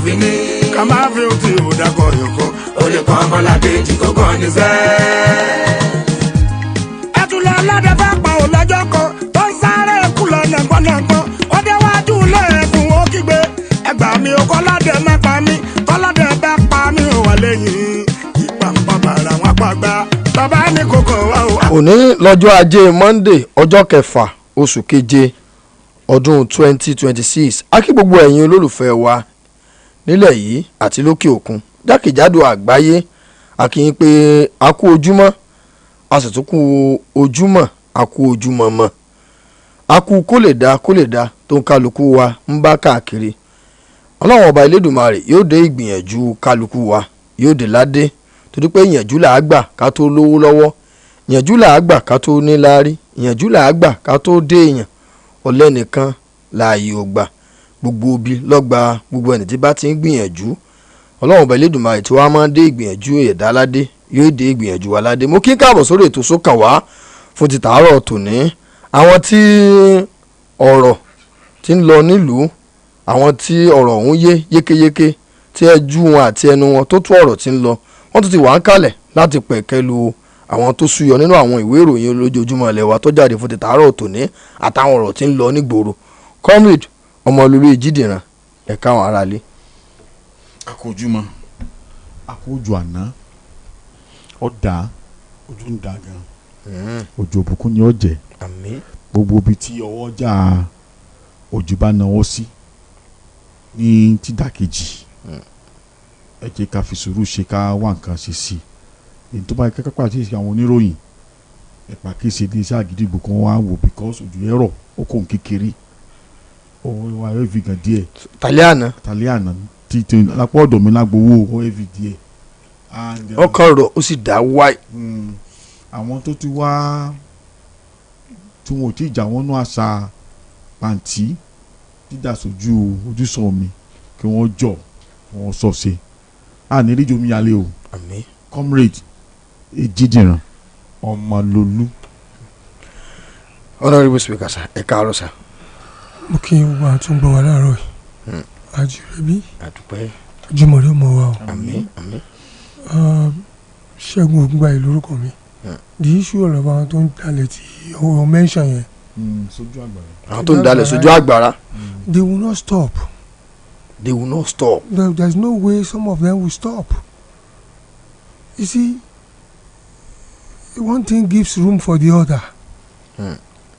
fi ní. ká má fi ohun tí ò dákọ̀ yòókù. ó lè kọ́ ọmọlàkejì kó kàn ní sẹ́. ẹ tún lọ lọ́dẹ fẹ́ pa ò lọ́jọ́ kan tó ń sáré kú lọ nàgbọ́nàgbọ́n. ó déwájú lẹ́ẹ̀kùn ó kígbe ẹgbà mi ò kọ́ lọ́dẹ má pa mí tọ́lọ́dẹ bá pa mí ò wà lẹ́yìn ìpàǹpà bàrà wọn pàgbà bàbá ní kókó wa o. òní lọ́jọ́ ajé Monday ọjọ́ kẹfà oṣù keje ọdún 2026 a kí gbogbo ẹ̀yin olólùfẹ́ wa nílẹ̀ yìí àti lókè òkun jákèjádò àgbáyé a kí yín pé a kú ojúmọ́ a sì tún kú ojúmọ́ a kú ojúmọ́ mọ́ a kú kó lè dá tó ń kálukú wa ń bá káàkiri ọlọ́run ọba Elédùmarè yóò dé ìgbìyànjú kálukú wa yóò dé ládé torí pé ìyànjú là á gbà ká tó lówó lọ́wọ́ ìyànjú là á gbà ká tó níláárí ìyànjú là á gbà ká tó dé èèyàn ọlẹ́nìkan láàyè ò gbà gbogbo obi lọ́gba gbogbo ẹni tí bá ti ń gbìyànjú ọlọ́run ọba Elédùmarè tí wàá máa dé ìgbìyànjú ẹ̀dá ládé yóò dé ìgbìyànjú wa ládé mo kí káàbọ̀ sórí ètò sókàn wá fún ti tàárọ̀ tòní àwọn tí ọ̀rọ̀ ti ń lọ nílùú àwọn tí ọ̀rọ̀ ọ̀hún yé yékéyéké tí ẹjú wọn àti ẹnu wọn tó tú ọ̀rọ̀ ti ń lọ wọ́n tún ti wà ń kalẹ̀ láti pẹ̀kẹ́ lu àwọn tó súyọ nínú àwọn ìwé ìròyìn lójoojúmọ́ ilẹ̀ wa tó jáde fún ti tàárọ̀ tòní àtàwọn ọ̀rọ̀ tí ń lọ nígboro comrade Ọmọlúlú Ìjídìran ẹ̀ka àwọn aráalé. akójúmọ́ akójú àná ọ̀dà ojú ń da gan ojú òbùkún ni ó jẹ́ gbogbo ibi tí ọwọ́ ọjà òjò bá náwó sí ní tídàkejì ẹ jẹ́ ká fi sùúrù ṣe ká wá nǹkan ṣe sí i èyí tó bá yẹ kẹ́kẹ́ pàṣẹ sí àwọn oníròyìn ẹ̀pà kí ṣe ní iṣẹ́ àgídìgbò kan wá wò because ojú ẹ̀rọ ó kò ń kékeré ó wá heavy gan díẹ̀. taliana tí lápò ọ̀dọ̀ mi lágbowó ó heavy díẹ̀. ọkàn rọ ó sì dá wáì. àwọn tó ti wá tí wọn ò tí ì jà wọ́n nú àṣà pàǹtí dídà sójú ojúsàn omi kí wọ́n jọ wọ́n sọ ṣe ní ríjò mi yálé o. àmín. comrade Ìjídìran Ọmọlúlú. honourable speaker sir ẹ káàárọ̀ sir. mo kí n wá tún gbọ́ wa láàárọ̀ yìí àjùrẹ́bí àdúpẹ́ àjùmọ̀lẹ́ ọmọ wa o. àmín àmín. Ṣẹ́gun Ògúngbàyí lórúkọ mi the issue ọ̀rọ̀ àwọn tó ń dalẹ̀ tí ọ̀rọ̀ mention yẹn. sójú àgbàrá. àwọn tó ń dalẹ̀ sójú àgbàrá. they will not stop. They will not stop. There's no way some of them will stop. You see, one thing gives room for the other.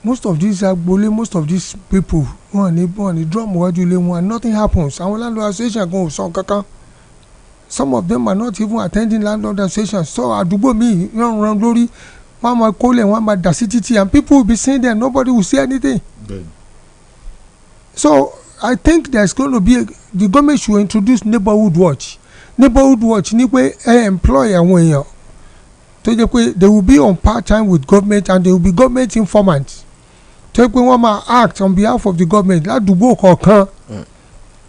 Most of these agbole, most of these people, one drum wajule one, nothing happens. Àwọn landlord association go so kankan. Some of them are not even attending landlord association. So àdúgbò mi run lórí, wọ́n máa kólẹ̀, wọ́n máa dà sí títì, and people will be saying that nobody will say anything. So I think there's going to be the government should introduce neighborhood watch. Neighborhood watch ni pé employ àwọn èèyàn tó jẹ́ pé they will be on part time with government and they will be government informants. tó jẹ́ pé wọ́n máa act on behalf of the government ládùúgbò kọ̀ọ̀kan.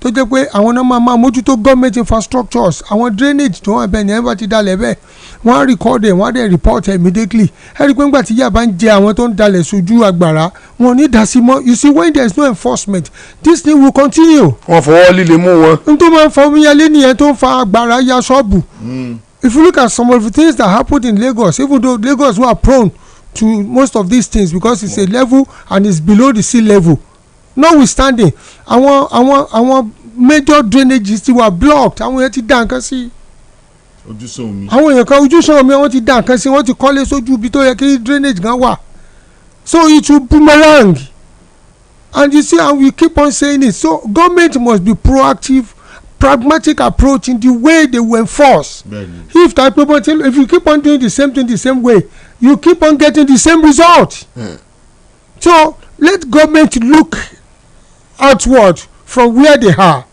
tó jẹ́ pé àwọn náà máa mójútó government infrastructures àwọn drainage tó wà bẹ́ẹ̀ ni ẹ̀ bá ti dalẹ̀ bẹ́ẹ̀ wọ́n á record ẹ̀ wọ́n á dẹ̀ report ẹ̀ immediately. ẹ rí i pé ńgbà tí yàrá bá ń jẹ àwọn tó ń dalẹ̀ sójú àgbàrá wọn ò ní dá sí mọ́. You see, when there is no enforcement this thing will continue. wọ́n fọwọ́ líle mú wọn. n tó máa ń fa omíyalé nìyẹn tó ń fa àgbàrá ya ṣọ́ọ̀bù. If you look at some of the things that happened in Lagos, even though Lagos were prone to most of these things because it's a level and it's below the sea level, notwithstanding àwọn major drainages ti were blocked. àwọn èèyàn ti dá nǹkan sí. ojúsàn omi. àwọn èèyàn kan ojúsàn omi wọ́n ti dá nǹkan sí wọ́n ti kọ́lé sójú ibi tó yẹ kí drainage gan wà. So it will boomerang, and you see, and we keep on saying it. So government must be proactive, pragmatic approach in the way they will enforce. If you keep on doing the same thing the same way, you keep on getting the same result. So let government look outward from where they are.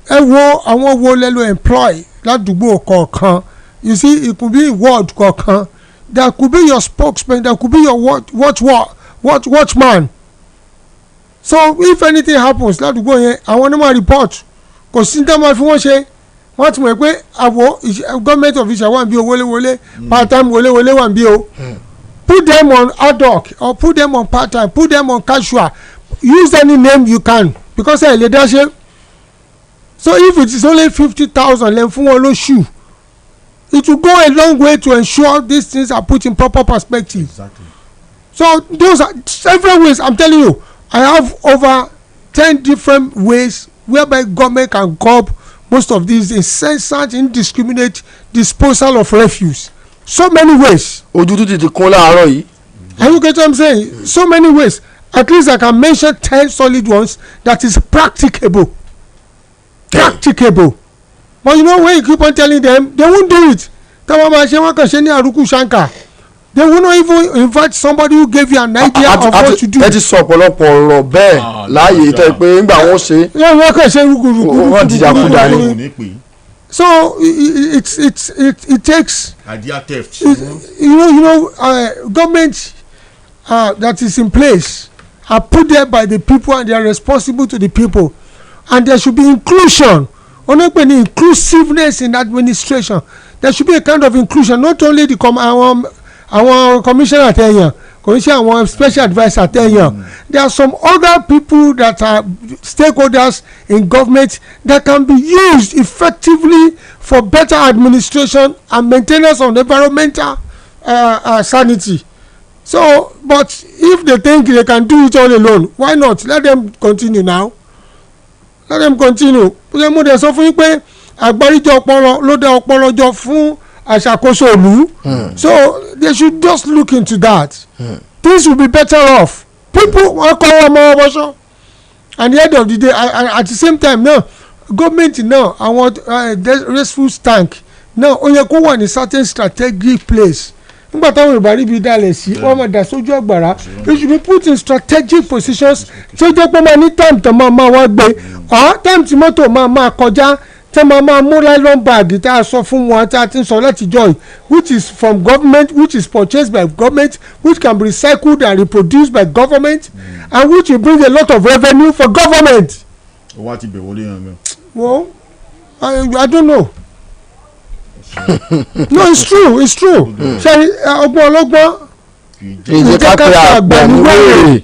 ẹ wo àwọn wo lẹ́lo employ ládùúgbò kọ̀ọ̀kan. You see, it could be ward kọ̀ọ̀kan. That could be your spokesman, that could be your watchman. So if anything happens ládùúgbò yẹn àwọn náà máa report. Kò sí ní tá máa fi wọ́n ṣe. wọ́n ti mọ̀ pé àwọ̀ government official wà ń bí o wọléwọlé part time wọléwọlé wà ń bí o. Put them on ad hoc or put them on part time, put them on casual, use any name you can because ẹ lè dá ṣe. So if it is only 50,000 then fún wọn lóṣù, it will go a long way to ensure these things are put in proper perspective. Exactly. So those are several ways. I'm telling you, I have over 10 different ways whereby government can curb most of these incessant, indiscriminate disposal of refuse. So many ways. ojú tó ti kún láàárọ̀ yìí. Are you get what I'm saying? So many ways. At least I can mention 10 solid ones that is practicable. Practicable. But you know when you keep on telling them, they won't do it. Táwọn máa ṣe wọ́n kàn ṣe ní àrùkù ṣáńkà. They will not even invite somebody who gave you an idea of what to do. ẹ ti sọ ọ̀pọ̀lọpọ̀ ọ̀rọ̀ bẹ́ẹ̀ láàyè tẹ́ pé ńgbà wọ́n ṣe. wọ́n kàn ṣe rúkúrúkú. wọ́n ti dàkúdà ni. So it takes. Idea theft. Government that is in place are put there by the people and they are responsible to the people, and there should be inclusion. Only inclusiveness in administration. There should be a kind of inclusion, not only the our commissioner àtẹ̀yàn kò ń ṣe àwọn special adviser àtẹ̀yàn. There are some other people that are stakeholders in government that can be used effectively for better administration and maintenance of environmental sanity. So but if they think they can do it all alone, why not? Let them continue now. Let them continue. Mo dẹ̀ sọ fún yín pé àgbáríjọ ọpọlọ ló dá ọpọlọ jọ fún àṣàkóso ìlú. So they should just look into that. Things will be better off. People wọn kọ́ ọmọ ọmọṣọ́, and the end of the day at the same time náà government náà àwọn rescue tank náà ó yẹ kó wà ní certain strategic place. Nígbà táwọn Yorùbá níbi dalẹ̀ sí wọ́n máa dà sójú ọ̀gbàrá, they should be put in strategic positions tí ó jẹ́ pé máa ní time tó máa wá gbé time tí mọ́tò máa kọjá tí máa mú nylon bag tá a sọ fún wọn tí a ti ń sọ láti joy, which is from government, which is purchased by government, which can be recycled and reproduced by government, and which will bring a lot of revenue for government. owó àti ìbẹ̀wò lè yan gan. Well, I don't know. No, it's true. Ṣé ọgbọ́n ọlọ́gbọ́n ìjẹ́kápẹ́ àgbẹ̀nuwèrè.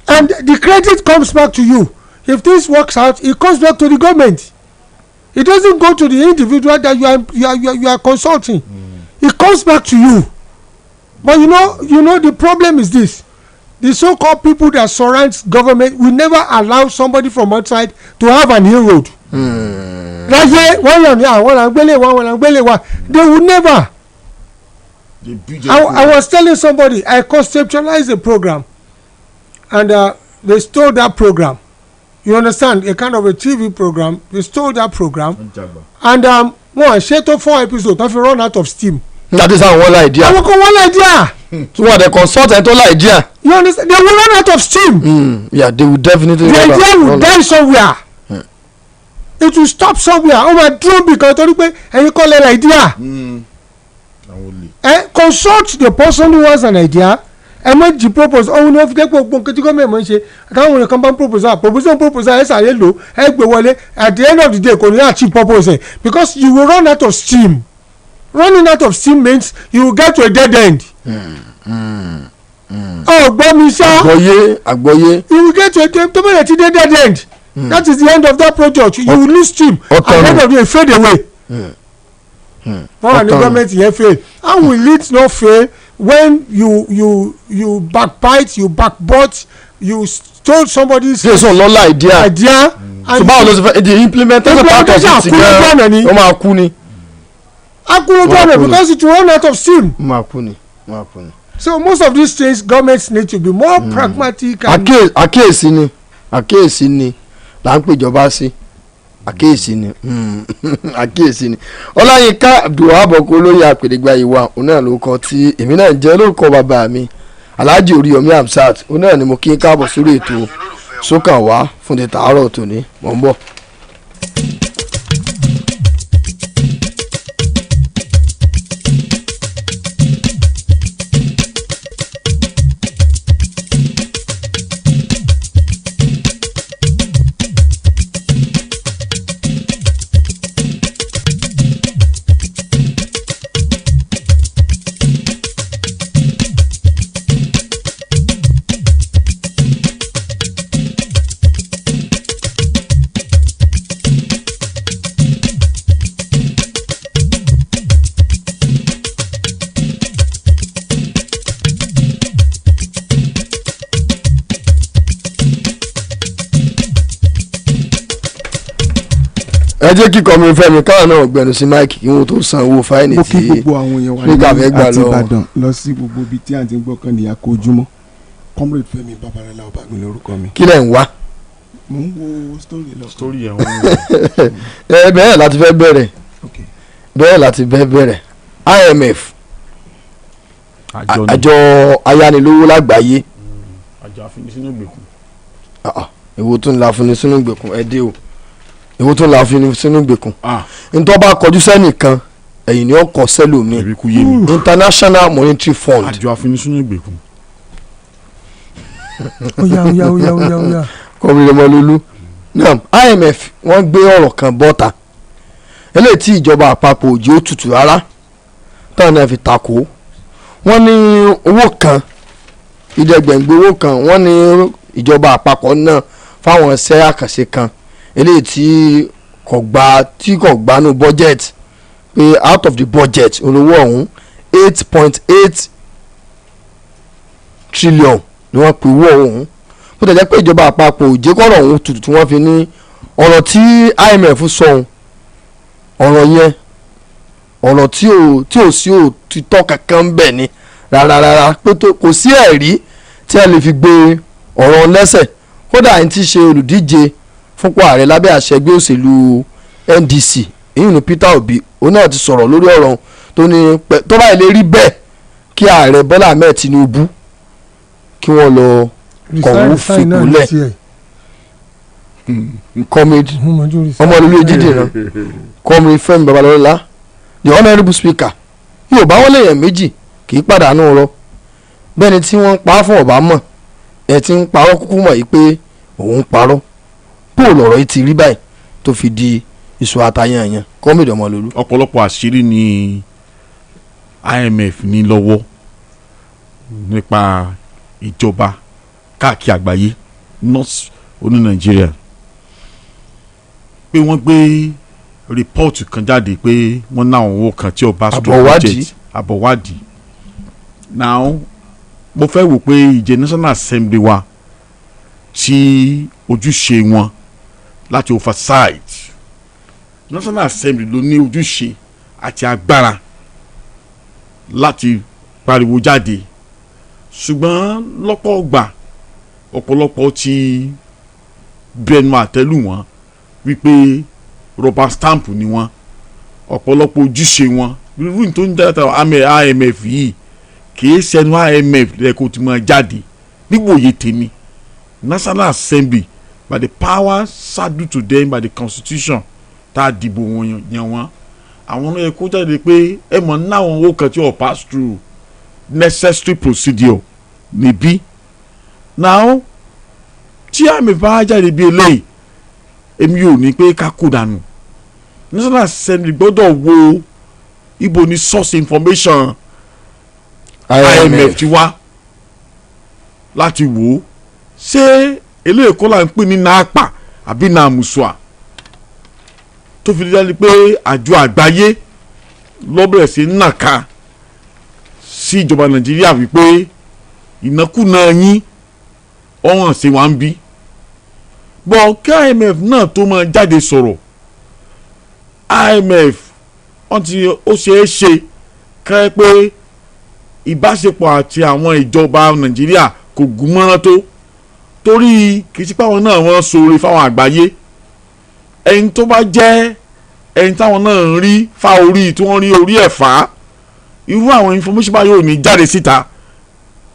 and the credit comes back to you. If this works out, it comes back to the government. It doesn't go to the individual that you are consulting. It comes back to you. But you know the problem is this: the so-called people that surround government will never allow somebody from outside to have an inroad. Láyé wọ́n yàn ní àwọn làǹgbélé wa they will never. I was telling somebody I conceptualized a program and they stole that program. You understand, a kind of a TV program. They stole that program and wọ́n ṣètò 4 episodes tó fi run out of steam. That is how one idea. àwọn kan wọ́n idea. So what the consultant all idea. You understand, they will run out of steam. Yeah, they will definitely. The idea will die somewhere. It will stop somewhere. Oh my true, because torí pé ẹ̀yin kọ́ lẹ́la idea. Consult the person who has an idea. Ẹ má jí propose ọ̀hún ní wọ́n fi dé pé gbogbo tí gọ́ọ̀mẹ̀ mọ̀ ń ṣe àtàwọn èèyàn kan bá ń proposal ẹ̀ sàlẹ̀ lò ẹ̀ gbé wọlé at the end of the day kò ní achieve purpose ẹ̀ because you will run out of steam. Running out of steam means you will get to a dead end. Gbọ́ mi sá. Àgbọ́yé. You will get to a dead end. That is the end of that project. You will lose steam. At the end of the day fade away. Wọ́n ní government yẹn fail. How will it not fail when you backbite, you backbot, you stole somebody's idea. So báwo ló ṣe fẹ́ the implementation part of it gan ó máa kú ni. Because it will run out of steam. ó máa kú ni. So most of these things governments need to be more pragmatic. àkíyèsí ni là ń pèjọba sí àkíyèsí ni Ọláyínká Abdulwahab OKO Olóyè àpèdégbà ìwà òun náà ló kọ tí èmi náà jẹ́ lórúkọ bàbá mi Alhaji Oríyọmí Hamzat òun náà ni mo kí n káàbọ̀ sórí ètò Sókàn wá fún ti tàárọ̀ tòní mò ń bọ̀. ẹ jẹ́ kí kọ́mi fẹ́mi káwọn náà gbẹnu sí máìkì kí wọ́n tó san owó fáìnì mo kí gbogbo àwọn èèyàn wa ní àti Ìbàdàn lọ sí gbogbo ibi tí à ń ti gbọ́ kan nìyà kó ojúmọ́ comrade Fẹ́mi Babalọlá Ọbágbémilé lórúkọ mi. kí lẹ̀ ń wá. mo ń wo story lọ. story ẹ̀ ẹ bẹ́ẹ̀ láti fẹ́ bẹ̀rẹ̀ bẹ́ẹ̀ láti fẹ́ bẹ̀rẹ̀ IMF àjọ ayánilówó lágbàáyé. àjọ àfinisínú ìgbèkùn. èwo tó ń la fúnni sínú ìgbèkùn ẹ dé o èwo tó ń la fúnni sínú ìgbèkùn. ntọ́ bá kọjú sẹ́nìkan ẹ̀yìn ni ó kọ sẹ́lòmíì. International Monetary Fund. àjọ àfinisínú ìgbèkùn. Oya. kọ́mílẹ̀ Ọmọlúlú IMF wọ́n gbé ọ̀rọ̀ kan bọ́ta eléyìí tí ìjọba àpapọ̀ òjì ó tutù rárá táwọn náà fi takò wọ́n ní owó kan ìdẹ́gbẹ̀ngbẹ̀ owó kan wọ́n ní ìjọba àpapọ̀ náà fáwọn iṣẹ́ àkànṣe kan eléyìí tí kò gbanú budget pé out of the budget olówó ọ̀hún 8.8 trillion ni wọ́n pe owó ọ̀hún bó tẹ̀ jẹ́ pé ìjọba àpapọ̀ òjì kọ́rọ̀ ọ̀hún tutù tí wọ́n fi ní ọ̀rọ̀ tí IMF sọ ọ̀rọ̀ yẹn ọ̀rọ̀ tí ò sí òtítọ́ kankan bẹ̀ ni rárá pé kò sí ẹ̀rí tí a lè fi gbé ọ̀rọ̀ lẹ́sẹ̀ kódà ẹni tí í ṣe olùdíje fúnpọ̀ ààrẹ lábẹ́ àṣẹ ẹgbẹ́ òṣèlú NDC èyí ni Peter Obi òun náà ti sọ̀rọ̀ lórí ọ̀rọ̀ tó ní tó bá lè rí bẹ́ẹ̀ kí ààrẹ Bọ́lá Ahmed Tinubu kí wọ́n lọ kọ̀wé fipò comrade Ọmọlúlú Ejidìran comrade Fẹ́mi Babalọlá the honourable speaker yóò bá wọn léèyàn méjì kì í pàdánù ọ̀rọ̀ bẹ́ẹ̀ni tí wọ́n ń pa á fún ọ̀bá mọ̀ ẹ̀ tí ń parọ́ kúkú mọ̀ yìí pé òun parọ́ bóòlù ọ̀rọ̀ yìí ti rí báyìí tó fi di iṣu àtàyànyàn comrade Ọmọlúlú. ọ̀pọ̀lọpọ̀ àṣírí ni IMF ní lọ́wọ́ nípa ìjọba káàkiri àgbáyé north oní Nàìjíríà pé wọ́n gbé rìpọ́ọ̀tù kan jáde pé wọ́n náwọn owó kan tí ọba store budget àbọ̀wádìí now mo fẹ́ wò pé ìjẹ́ National Assembly wa tí ojúṣe wọn láti oversight National Assembly ló ní ojúṣe àti agbára láti pariwo jáde ṣùgbọ́n lọ́pọ̀ ọgbà ọ̀pọ̀lọpọ̀ ti bẹnu àtẹ́lù wọn wípé rubber stamp ni wọn ọ̀pọ̀lọpọ̀ ojúṣe wọn irú tó ń dáta IMF yìí kìí ṣẹnu IMF lẹ́kọ̀ọ́ tí wọ́n jáde nígbòye tèmi National Assembly by the power saddled to them by the constitution tá a dìbò wọn yan wọn àwọn ọ̀nà ẹ̀kọ́ jáde pé ẹ mọ̀ náwọn owó kan tí wọ́n pass through necessary procedure níbí now tí IMF bá jáde bí eléyìí èmi ò ní pé ká kó dànù National Assembly gbọ́dọ̀ wo ibo ni source information IMF ti wá láti wò ó ṣé eléyìí kọ́ là ń pè ní NAPA àbí NAMUSWA tó fi jáde pé àjọ àgbáyé lọ́bẹ̀rẹ̀ sí nàka sí ìjọba Nàìjíríà wípé ìnákúnà yín ọ̀hún ṣe wá ń bí bọ̀ kí IMF náà tó máa jáde sọ̀rọ̀ IMF ó ṣeé ṣe ká pé ìbáṣepọ̀ àti àwọn ìjọba Nàìjíríà kò gún mọ́rán tó torí kì í ṣe páwọn náà wọ́n ṣoore fáwọn àgbáyé ẹni tó bá jẹ́ ẹni táwọn náà ń rí fa orí tí wọ́n rí orí ẹ̀ fà á irú àwọn information bá yóò ní jáde síta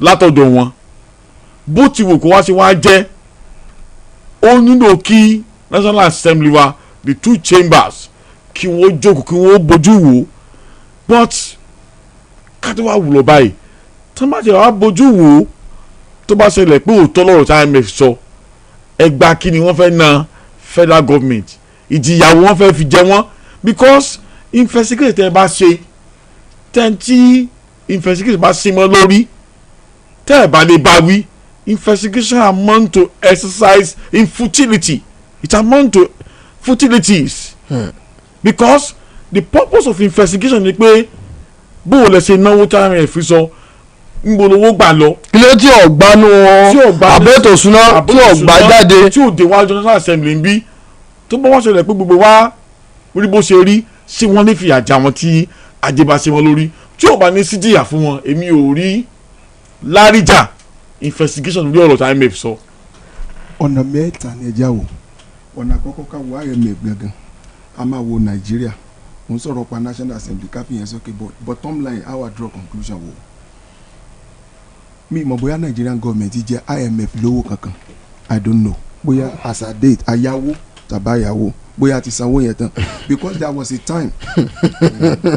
látọ̀dọ̀ wọn bó ti wù kó wá sí wá jẹ́ ó nílò kí National Assembly wa the two chambers kí wọ́n jókòó kí wọ́n bójú wò but ká tó wá wù lọ báyìí tó bá ti wá bójú wò tó bá ṣẹlẹ̀ pé òótọ́ lọ́rọ̀ tí IMF sọ ẹgbàá kí ni wọ́n fẹ́ na federal government ìjìyàwó wọ́n fẹ́ fi jẹ wọ́n because investigate tẹ́ ẹ bá ṣe tẹ́ntì investigate bá ṣe mọ́ lórí tẹ́ ẹ bá lè bá wí investigation amount to exercise in futility it amount to futilities because the purpose of investigation ni pé bó o lè ṣe náwó tí IMF fi sọ nbolowó gbà lọ. ilé tí ọ̀gbánu àbẹ́tò súná tí ọ̀gbá jáde. tí ò dé wájú National Assembly ń bí tó bá wá ṣẹlẹ̀ pé gbogbo wa orí bó ṣe rí ṣé wọ́n ní fìyà já wọn tí ajé bá ṣe wọn lórí tí ò bá ní síjìyà fún wọn èmi ò rí láríjà investigation lórí ọ̀rọ̀ tí IMF sọ. ọ̀nà mẹ́ta ni ẹja wò ọ̀nà àkọ́kọ́ ká wo IMF gangan a máa wo Nàìjíríà mo ń sọ̀rọ̀ pa National Assembly káfíyẹn sókè bottom line our draw conclusion wo mi mọ̀ bóyá Nigerian government jẹ́ IMF lówó kankan I don't know bóyá as a date ayáwó tàbí ayáwó bóyá ti sanwó yẹn tán because there was a time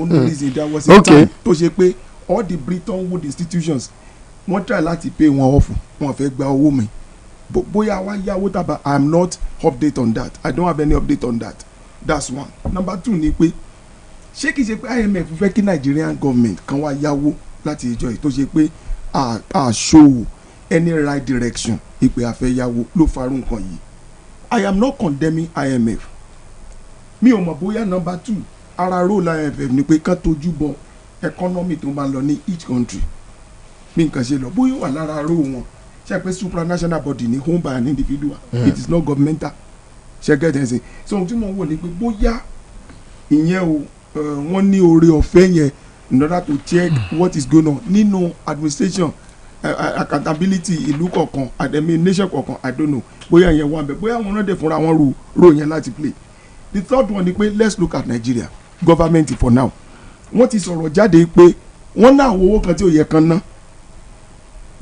only reason there was a time tó ṣe pé all the Bretton Woods institutions wọ́n try láti pay wọn off wọn fẹ́ gba owó mi bóyá wá yáwó tàbá I am not update on that I don't have any update on that that's one. Number two ni pé ṣé kìí ṣe pé IMF fẹ́ kí Nigerian government kan wá yáwó láti ìjọ yìí tó ṣe pé a show any right direction ìpè àfẹ́yàwó ló farú nǹkan yìí I am not condemning IMF mi ò mọ̀ bóyá number two ara role IMF ni pé kán tójú bọ economy tó máa lọ ní each country bí nǹkan ṣe lọ bóyá wà lára role wọn ṣe pé supranational body ni owned by an individual it is not governmental ṣe get it so ohun tí mo wò ni pé bóyá ìyẹn o wọ́n ní oore ọ̀fẹ́ yẹn in order to check what is going on nínú administration accountability ìlú kọ̀ọ̀kan àdẹ̀mí nation kọ̀ọ̀kan I don't know bóyá yẹn wà ń bẹ bóyá wọn náà dẹ̀ fúnra wọn ro yẹn láti play. The third one ni pé let's look at Nigeria government for now wọ́n ti sọ̀rọ̀ jáde pé wọ́n ná àwọn owó kan tí ò yẹ kan ná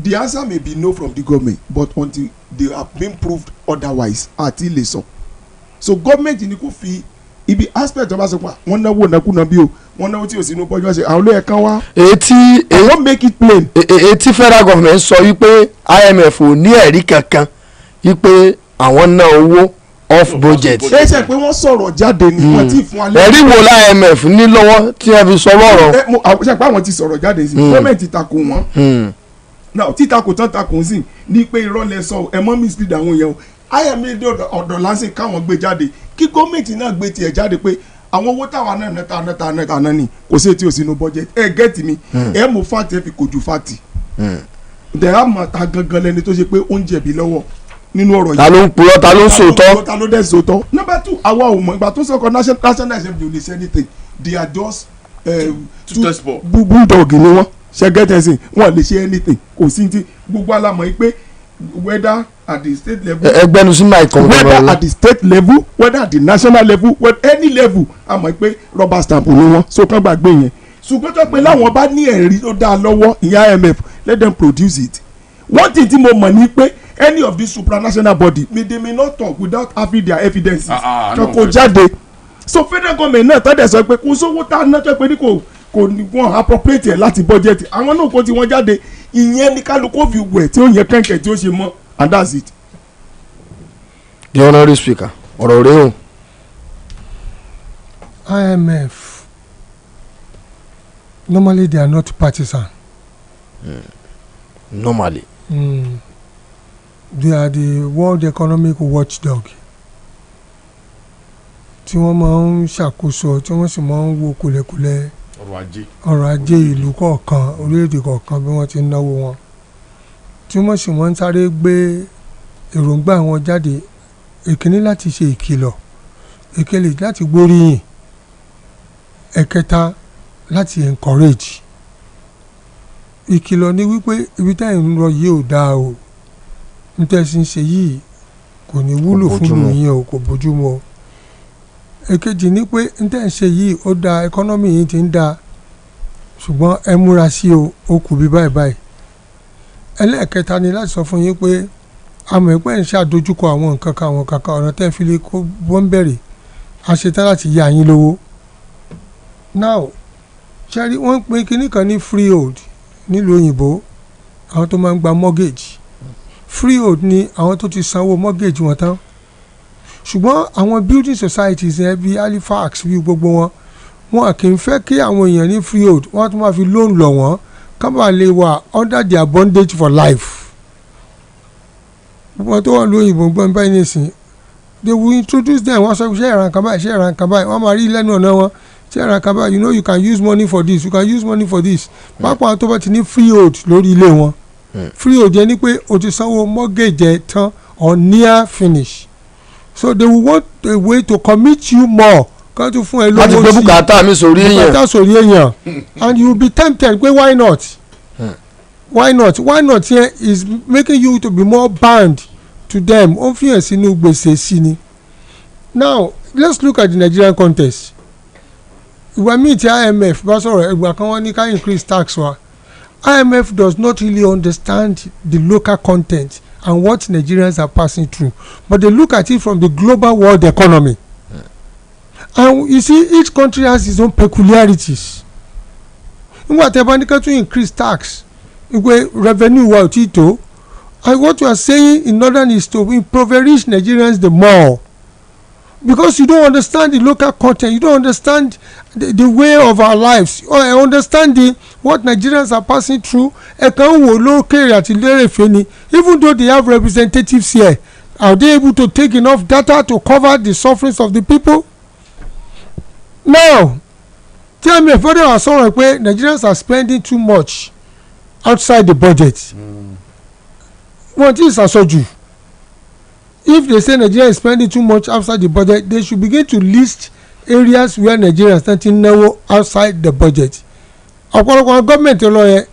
the answer may be no from the government but until they have been proved otherwise àti lè sọ so government ni kò fi ibi aspect ọba sọ pé wọ́n náwó nàkúnà bí o wọ́n náwó tí o sì ní bọ́jú ọ̀sẹ̀ àwọn olóyè kan wá. I won't make it plain. etí federal government sọ wípé IMF ò ní ẹ̀rí kankan wípé àwọn ná owó off budget. ṣé ṣe pé wọ́n sọ̀rọ̀ jáde ní wọ́n ti fún alẹ́. ẹ̀rí wo la IMF ní lọ́wọ́ tí wọ́n fi sọ lọ́rọ̀. ṣe pé àwọn ti sọ̀rọ̀ jáde sí gọ́ọ̀mẹ̀ntì takò wọ́n. náà títakò tán takò sí ní pé irọ́ lẹ sọ ẹ mọ́ mislead àwọn yẹn o IMF ọ̀dọ̀ lásìkò káwọn gbé jáde kí gọ́ọ̀mẹ̀ntì náà gbé tiẹ̀ jáde pé àwọn owó táwa náà nẹ́ta ni kò sí etí òsínú budget ẹ gẹ́tì mi ẹ mú fàtì ẹ fi kojú fàtì ǹdẹ̀ á mọ̀ ta gangan lẹni tó ṣe pé ó ń jẹ̀bi lọ́wọ́ nínú ọ̀rọ̀ yìí. ta ló ń purọ́ ta ló ń sòótọ́. ta ló dẹ̀ sòótọ́. Number two àwa ò mọ̀ ìgbà tó sọ̀kọ̀ national assembly ò lè ṣe anything they are just bulldog ni wọ́n ṣe gẹ́tẹ̀ sí wọ́n lè ṣe anything kò sí ti gbogbo alamọ̀ yìí pé whether at the state level whether at the state level whether at the national level whether any level a mọ̀ pé rubber stamp ni wọ́n so kán gbàgbé yẹn ṣùgbọ́n tó pé láwọn bá ní ẹ̀rí tó dáa lọ́wọ́ ìyá IMF let them produce it one thing tí mo mọ̀ ni pé any of these supranational body they may not talk without having their evidences kò jáde so federal government náà tọ́jà sọ pé kò sówó tá a ná tó pé ní kò ní wọ́n appropriate ẹ̀ láti budget àwọn náà kò tí wọ́n jáde ìyẹn ní kálukú fi wẹ̀ tí ó yẹ kẹ́kẹ́ tí ó ṣe mọ́ and that's it. The honorary speaker ọ̀rọ̀ rẹ̀ o. IMF normally they are not partisan. Normally. They are the World Economic Watchdog. tí wọ́n máa ń ṣàkóso tí wọ́n sì máa ń wo kùlẹ̀kùlẹ̀ ọrọ̀ ajé ìlú kọ̀ọ̀kan orílẹ̀-èdè kọ̀ọ̀kan bí wọ́n ti ń náwó wọn tí wọ́n sì máa ń sáré gbé èròǹgbà wọn jáde èkíní láti ṣe ìkìlọ̀ èkejì láti gbóríyìn ẹ̀kẹta láti encourage ìkìlọ̀ ni wípé ibi táyì ń lọ yìí ò dáa o nítẹ̀sí ń ṣe yìí kò ní wúlò fún ìlú yẹn o kò bójúmu o èkejì ni pé nítẹ̀sí ṣe yìí ó dáa ẹkọ́nọ́mì yìí ti ń dáa ṣùgbọ́n ẹ múra sí o ó kù bí báyìí báyìí ẹlẹ́ẹ̀kẹta ni láti sọ fún yín pé àmọ́ ẹ̀pẹ́ ń ṣàdójúkọ àwọn nǹkan kan àwọn kankan ọ̀nà tẹ́ fi lè kó wọ́n bẹ̀rẹ̀ àṣetán láti yá yín lówó. now ṣẹ́rí wọ́n ń pín kinní kan ní freehold nílùú òyìnbó àwọn tó máa ń gba mortgage freehold ni àwọn tó ti sanwó mortgage wọn tán ṣùgbọ́n àwọn building societies yẹn bíi Halifax bíi gbogbo wọn kì í fẹ́ kí àwọn èèyàn ní freehold wọ́n tún máa fi loan lọ̀ wọ́n kábàá lè wà under their bondage for life. gbogbo tó wà lóyìnbó gbọ́n báyìí nìsín they will introduce them wọ́n sọ ṣé ẹ̀ràn kan báyìí ṣé ẹ̀ràn kan báyìí wọ́n máa rí lẹ́nu ọ̀nà wọn ṣé ẹ̀ràn kan báyìí you know you can use money for this you can use money for this pápá tó bá ti ní freehold lórí ilé wọn freehold yẹn ni pé o ti sanwó mortgage tán or near finish so they will want a way to commit you more kan tún fún ẹ lówó láti gbé bùkátà mi sórí èèyàn. bùkátà sórí èèyàn and you be tempted pé why not why not here is making you to be more bound to them ó fi hàn sínú gbèsè sí ni. Now let's look at the Nigerian context. ìwà míì tí IMF bá sọ̀rọ̀ ìgbà kan wọ́n ní ká increase tax wa. IMF does not really understand the local content and what Nigerians are passing through, but they look at it from the global world economy. And you see, each country has its own peculiarities. Nígbà tí a bá ní ká tún increase tax ìwé revenue wa ò tí tó, and what you are saying in northern is to impoverish Nigerians the more, because you don't understand the local content, you don't understand the way of our lives, or understanding what Nigerians are passing through. Ẹ̀kan wò lókèrè àti lérèfé ni, even though they have representatives here, are they able to take enough data to cover the sufferings of the people? Now tí àmì ìfọ́dẹ̀ wà sọ̀rọ̀ pé Nigerians are spending too much outside the budget. Wọ́n ti ṣàṣọjù. If they say Nigeria is spending too much outside the budget, they should begin to list areas where Nigeria is spending náwó outside the budget. ọ̀pọ̀lọpọ̀ gọ́ọ̀mẹ̀ntì lọ yẹn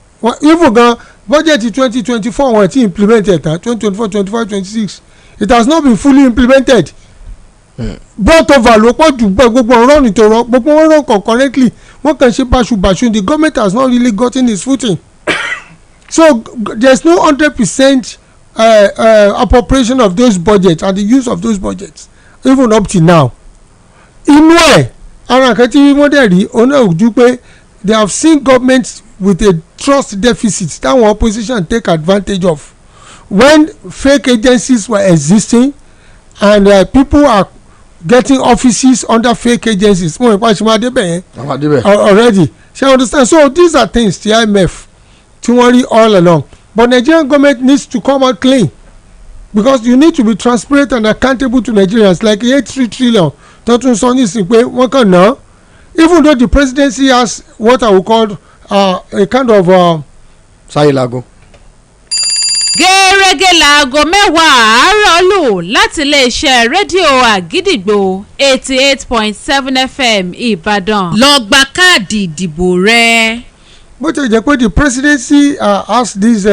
even gan budget 2024 wọn ti implement ẹ̀ tán 2024 25 26 it has not been fully implemented. brought over ló pọ̀ jù gbogbo ọ̀rọ̀ nìtọ̀rọ̀ gbogbo wọn rọ̀ correctly wọ́n kàn ṣe báṣubàṣu. The government has not really gotten its footing. So there is no 100% appropriation of those budgets and the use of those budgets even up till now. Inú ẹ̀ ara nǹkan tí wọ́n dẹ̀ rí ọ̀nà ojú pé they have seen government with a trust deficit that one opposition take advantage of when fake agencies were existing and people are getting offices under fake agencies. Mo ìpa ṣe máa débẹ̀ yẹn already. Ṣé you understand? So these are things the IMF tí wọ́n rí all along, but Nigerian government needs to come out clean because you need to be transparent and accountable to Nigerians. Like 83 trillion tó tún sọ nísìnyí pé wọ́n kàn ná, even though the presidency has what I will call a kind of sáyìlágò. gẹ́rẹ́gẹ́ láago mẹ́wàá àárọ̀ lù láti iléeṣẹ́ rédíò àgídìgbò 88.7 FM Ìbàdàn. lọ gba káàdì ìdìbò rẹ. bó ti jẹ́ pé the presidency has this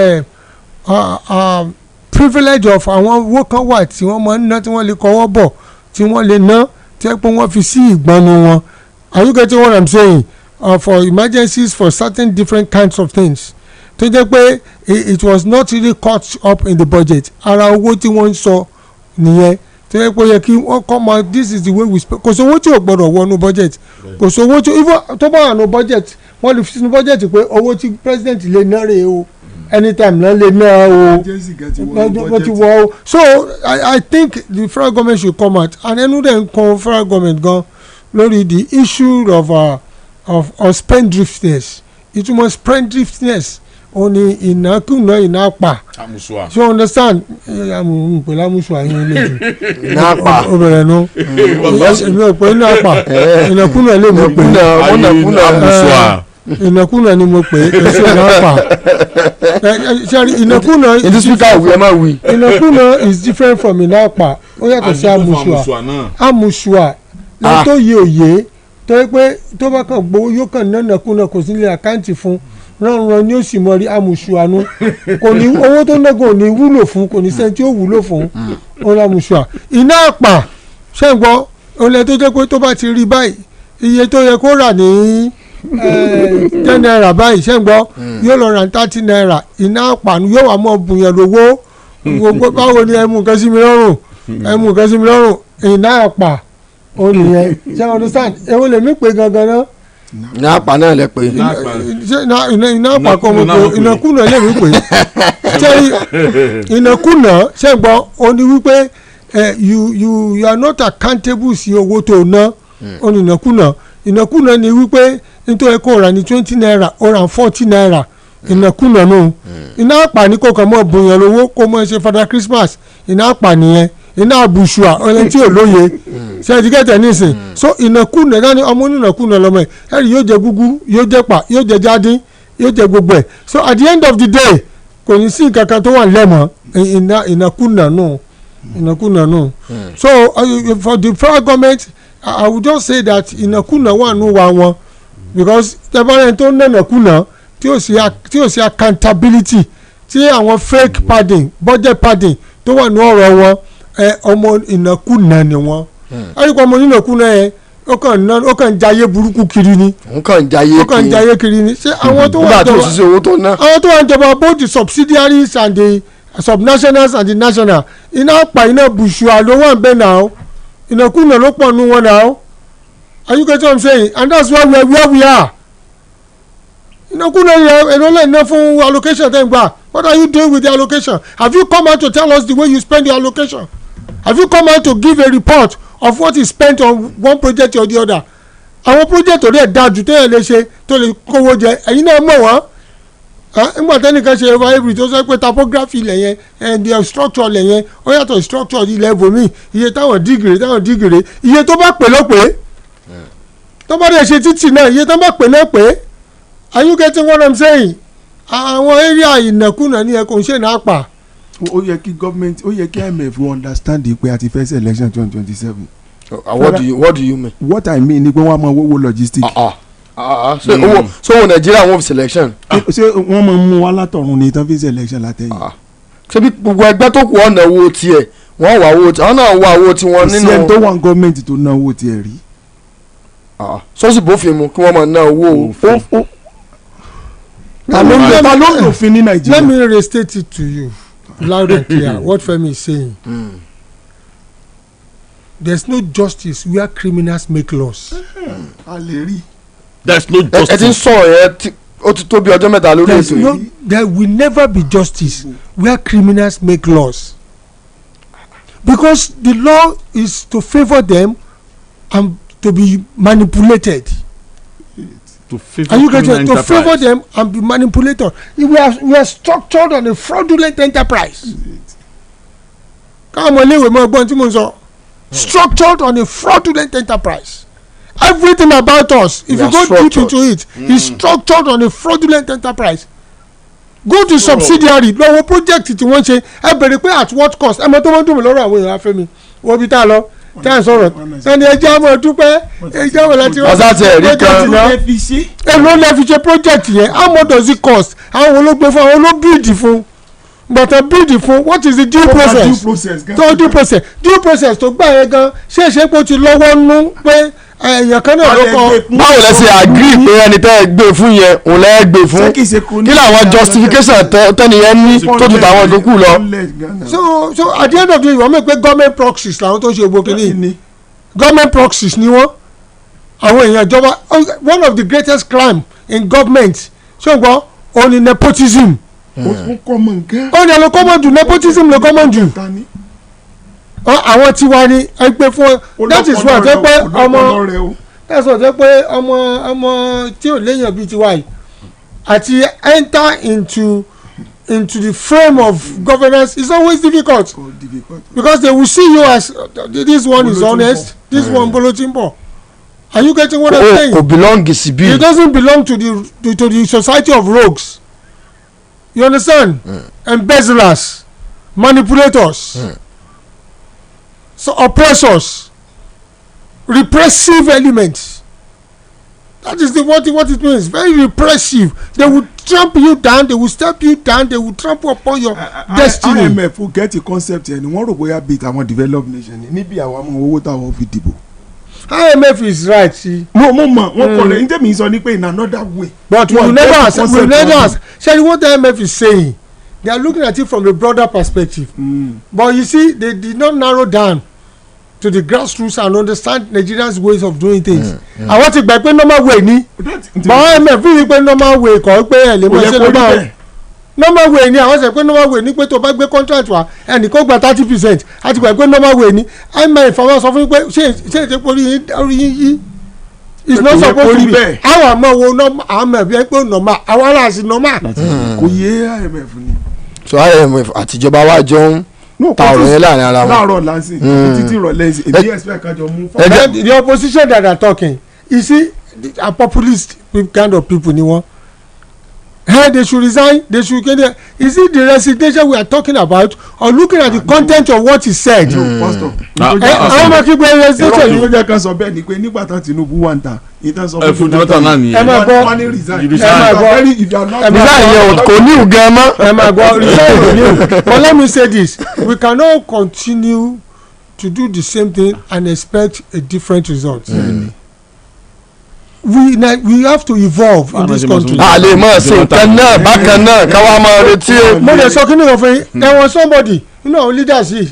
privilege of àwọn owó kan wà tí wọ́n máa ń ná tí wọ́n lè kọ́wọ́ bọ̀ tí wọ́n lè ná tí wọ́n fi sí ìgbọ́nu wọn. Are you getting what I'm saying? For emergencies, for certain different kinds of things. tó jẹ́ pé it was not really caught up in the budget. ara owó tí wọ́n ń sọ nìyẹn tó yẹ pé yẹ kí wọ́n come out this is the way we spend. kò sówó tí ò gbọ́dọ̀ wọnú budget. kò sówó tí tó bá wà nù budget wọ́n lè fi sínú budget pé owó tí president lè ná rèé o anytime náà lè ná o wọ́n ti wọ́ o. So I think the federal government should come out and ẹnu dẹ̀ ń kan federal government gan lórí the issue of spendthriftiness. ìtumọ̀ spendthriftiness ó ní ìnákùná ìnápa. amusua. so understand pẹ̀lú amusua yín lè dùn. ìnápa obìnrin nu èmi ò pé ìnápa ìnákùná lè mọ̀ pé amusua. ìnákùná ni mo pè é èso ìnápa. ìnákùná ìdí speaker òwe ẹ máa wí. ìnákùná is different from ìnápa ó yàtọ̀ sí amusua. amusua ní tó yẹ òye tó yẹ pé tó bá kàn gbowó yóò kàn ná ìnákùná kò sí ilé àkáǹtì fún ránran ni ó sì mọ rí amusuanu kò ní owó tó nẹ́gàn ò ní wúlò fún kò ní sẹ́ni tí ó wúlò fún ọ̀rọ̀ amusua. iná àpà ṣẹ́gbọ́n olè tó jẹ́ pé tó bá ti rí báyìí iye tó yẹ kó rà ní 10 naira báyìí ṣẹ́gbọ́n yóò lọ rà 30 naira. iná àpà yóò wà mọ́ bùyàn lówó gbogbo báwo ni ẹmu nǹkan sí mi lọ́rùn iná àpà ó nìyẹn ṣé o understand èwo lè mí pé gangan náà. iná àpà náà lẹ pé. iná àpà kan mo pé ìnákùná lè mí pé ṣé ìnákùná ṣe gbọ́ ó ní wípé you are not accountable sí owó tó ná ó ní ìnákùná ni wípé nítorí kó rà ní 20 naira ó rà 40 naira ìnákùná nù. iná àpà ní kò kàn mọ́ bùyàn lówó kó mọ́ ṣe Father Christmas iná àpà nìyẹn. iná àbùsùà ọ̀rẹ́ tí ò lóye ṣe ẹ̀dígẹ́tẹ̀ nísìn. so ìnákùná dání ọmọ onínàkùná lọ́mọ ẹ̀ ẹ̀rì yóò jẹ gúgúrú yóò jẹ pa yóò jẹ jádín yóò jẹ gbogbo ẹ̀. so at the end of the day kò ní sí nǹkan kan tó wà lẹ́mọ̀ ìnákùná nù. so for the federal government I would just say that ìnákúnà wà nù wa wọn because tẹ́bárẹ̀ tó ń nẹ̀nàkúnà tí ò sí accountability tí àwọn fake padding budget padding tó wà ní ọ̀rọ̀ wọn ọmọ ìnákúnà ni wọn. ayíkọ́ ọmọ ìnákúnà yẹn ó kàn ń jayé burúkú kiri ni. ó kàn ń jayé kiri ni. ṣé àwọn tó wà ń jọba both the subsidiaries and the subnationals and the national iná pa iná bùṣùà ló wà ń bẹ̀ náà ìnákúnà ló pọ̀ nù wọn náà. Are you getting what I'm saying? And that's why we're where we are. ìnákúnà yẹn ẹ̀rọ lẹ́yìn náà fún allocation tẹ́ ń gbà. What are you doing with the allocation? Have you come out to tell us the way you spend your allocation? Have you come out to give a report of what is spent on one project or the other? Àwọn project tó lè dájú tó yẹ lè ṣe tó lè kówó jẹ ẹ̀yin náà mọ̀ wọ́n. Nígbà tẹ́nìkan ṣe every tó sọ pé topography lẹ̀ yẹn and the structure lẹ̀ yẹn ó yàtọ̀ structure ilẹ̀ ibòmí iye táwọn dìgìrì iye tó bá pè ló pè tó bá dẹ̀ ṣe títì náà iye tó bá pè náà pè. Are you getting what I'm saying? Àwọn area ìnàkúnà ní ẹkùn ṣe náà pa. ó yẹ kí government ó yẹ kí IMF understand pé àti first election 2027. What do you mean? What I mean ni pé wọ́n á máa wọ́wọ́ logistic. so owó Nàìjíríà wọ́n fi selection. ṣé wọ́n máa mú wa látọ̀run ní tán fi selection látẹ̀yìn. ṣé bí gbogbo ẹgbẹ́ tó kù ọ̀nà owó tiẹ̀ wọ́n wà owó tí àwọn náà wà owó tí wọ́n nínú. ṣé tó wà gọ́ọ̀mẹ̀ntì tó ná owó tiẹ̀ rí. sọ́sì bófin mu kí wọ́n máa ná owó. Let me restate it to you loud and clear what Femi is saying. There's no justice where criminals make laws. There's no justice. ẹ ti ń sọ̀rọ̀ yẹn ó ti tó bí ọjọ́ mẹ́ta lórí ètò yìí. There will never be justice where criminals make laws because the law is to favour them and to be manipulated. To favor them and be manipulated. We are structured on a fraudulent enterprise. Structured on a fraudulent enterprise. Everything about us, if you go deep into it, is structured on a fraudulent enterprise. Go to subsidiary lọ́wọ́ project tí wọ́n ṣe ẹ bẹ̀rẹ̀ pé at what cost ẹ mọ tó wọ́n dùn mí lọ́rọ̀ àwọn èèyàn afẹ́mi wọ́n bí tá a lọ tá a sọ̀rọ̀ ẹni ẹjẹ́ àmọ́ dúpẹ́ ẹjẹ́ àmọ́ láti wọ́n èlò lẹ́ fi ṣe project yẹn how much does it cost àwọn olóògbé fún àwọn olóbìdì fún but a bid fún what is the due process due process tó gbà yẹn gan ṣe pé ó ti lọ́wọ́ nú pé èèyàn kan náà ló kọ. báwo lẹ ṣe agree pé ẹni tẹ́ ẹ gbé fún yẹn òun lẹ́ gbé fún kí làwọn justification tẹ́niyẹn ní tó ju tàwọn tó kù lọ. so at the end of the day wọ́n mọ̀ pé government proxies làwọn tó ń ṣe gbogbo kìíní government proxies ni wọ́n àwọn èèyàn ìjọba one of the greatest crime in government ṣùgbọ́n òun ni nepotism. ó ní ẹnu common jù nepotism ló common jù àwọn tiwa ni ẹgbẹ́ fún that is why jẹ́ pé ọmọ that's why jẹ́ pé ọmọ tí ò léèyàn bíi tiwa yìí àti enter into the frame of governance is always difficult because they will see you as this one is honest this one bolotimbo. Are you getting what I'm saying? It doesn't belong to the society of rogues. You understand? Embezzlers, manipulators, so oppressors, repressive elements. That is what it means. Very repressive. They will trample you down. They will step you down. They will trample upon your destiny. IMF will get the concept here. Wọ́n rò bóyá bíi àwọn developed nation níbi àwọn ọmọ owó táwọn fi dìbò. IMF is right. See. mo mọ wọn kọ lẹ ǹjẹ́ mi sọ ni pé in another way. But we never ask. Shey what the IMF is saying they are looking at it from a broader perspective. But you see they did not narrow down to the grassroots and understand Nigerians ways of doing things. Àwọn ti gbà pé normal way ni but IMF fi pé normal way kọ́ pé ẹ̀ lè mọ̀ ṣe normal normal way ni àwọn sọ pé normal way ni pé tó bá gbé contract wa ẹnì kó gba 30% àti gbà pé normal way ni IMF àwọn sọ fún mi pé ṣé ètò orí yín it's not supposed to be àwọn àmọ́ wo normal àmọ́ ẹ̀bí ẹ pé normal àwọn aláàsì normal. kò yé IMF ni. so IMF àtijọba wa jọ ń ta ọ̀rọ̀ yẹn láàrin ara wọn. láàárọ̀ lásìn títí ìrọ̀lẹ́ ẹ̀sìn èmi expect kájọ mú. the opposition that are talking you see a populist kind of people ni wọ́n They should resign. They should get there. Is it the resignation we are talking about, or looking at the content of what he said? Pastor. Àwọn ọmọ kí gbé resignation ìrọ̀ yìí. ìjọba kan sọ bẹ́ẹ̀ ni pé nígbà tán Tinubu wà ń ta ìtàn sọ fún Jonathan náà nìyẹn. Ẹ máa gbọ́. wọ́n ní resign. You resign. Ẹ máa gbọ́. resign yẹn kò ní ìgàn mọ́. Ẹ máa gbọ́. Resign kò ní o. But let me say this, we cannot continue to do the same thing and expect a different result. We have to evolve in this country. a lè máa ṣe nǹkan náà bákan náà káwá máa retí. Mo lè sọ kí ni wọ́n fẹ́ ẹ̀wọ̀n somebody nínú àwọn leaders yìí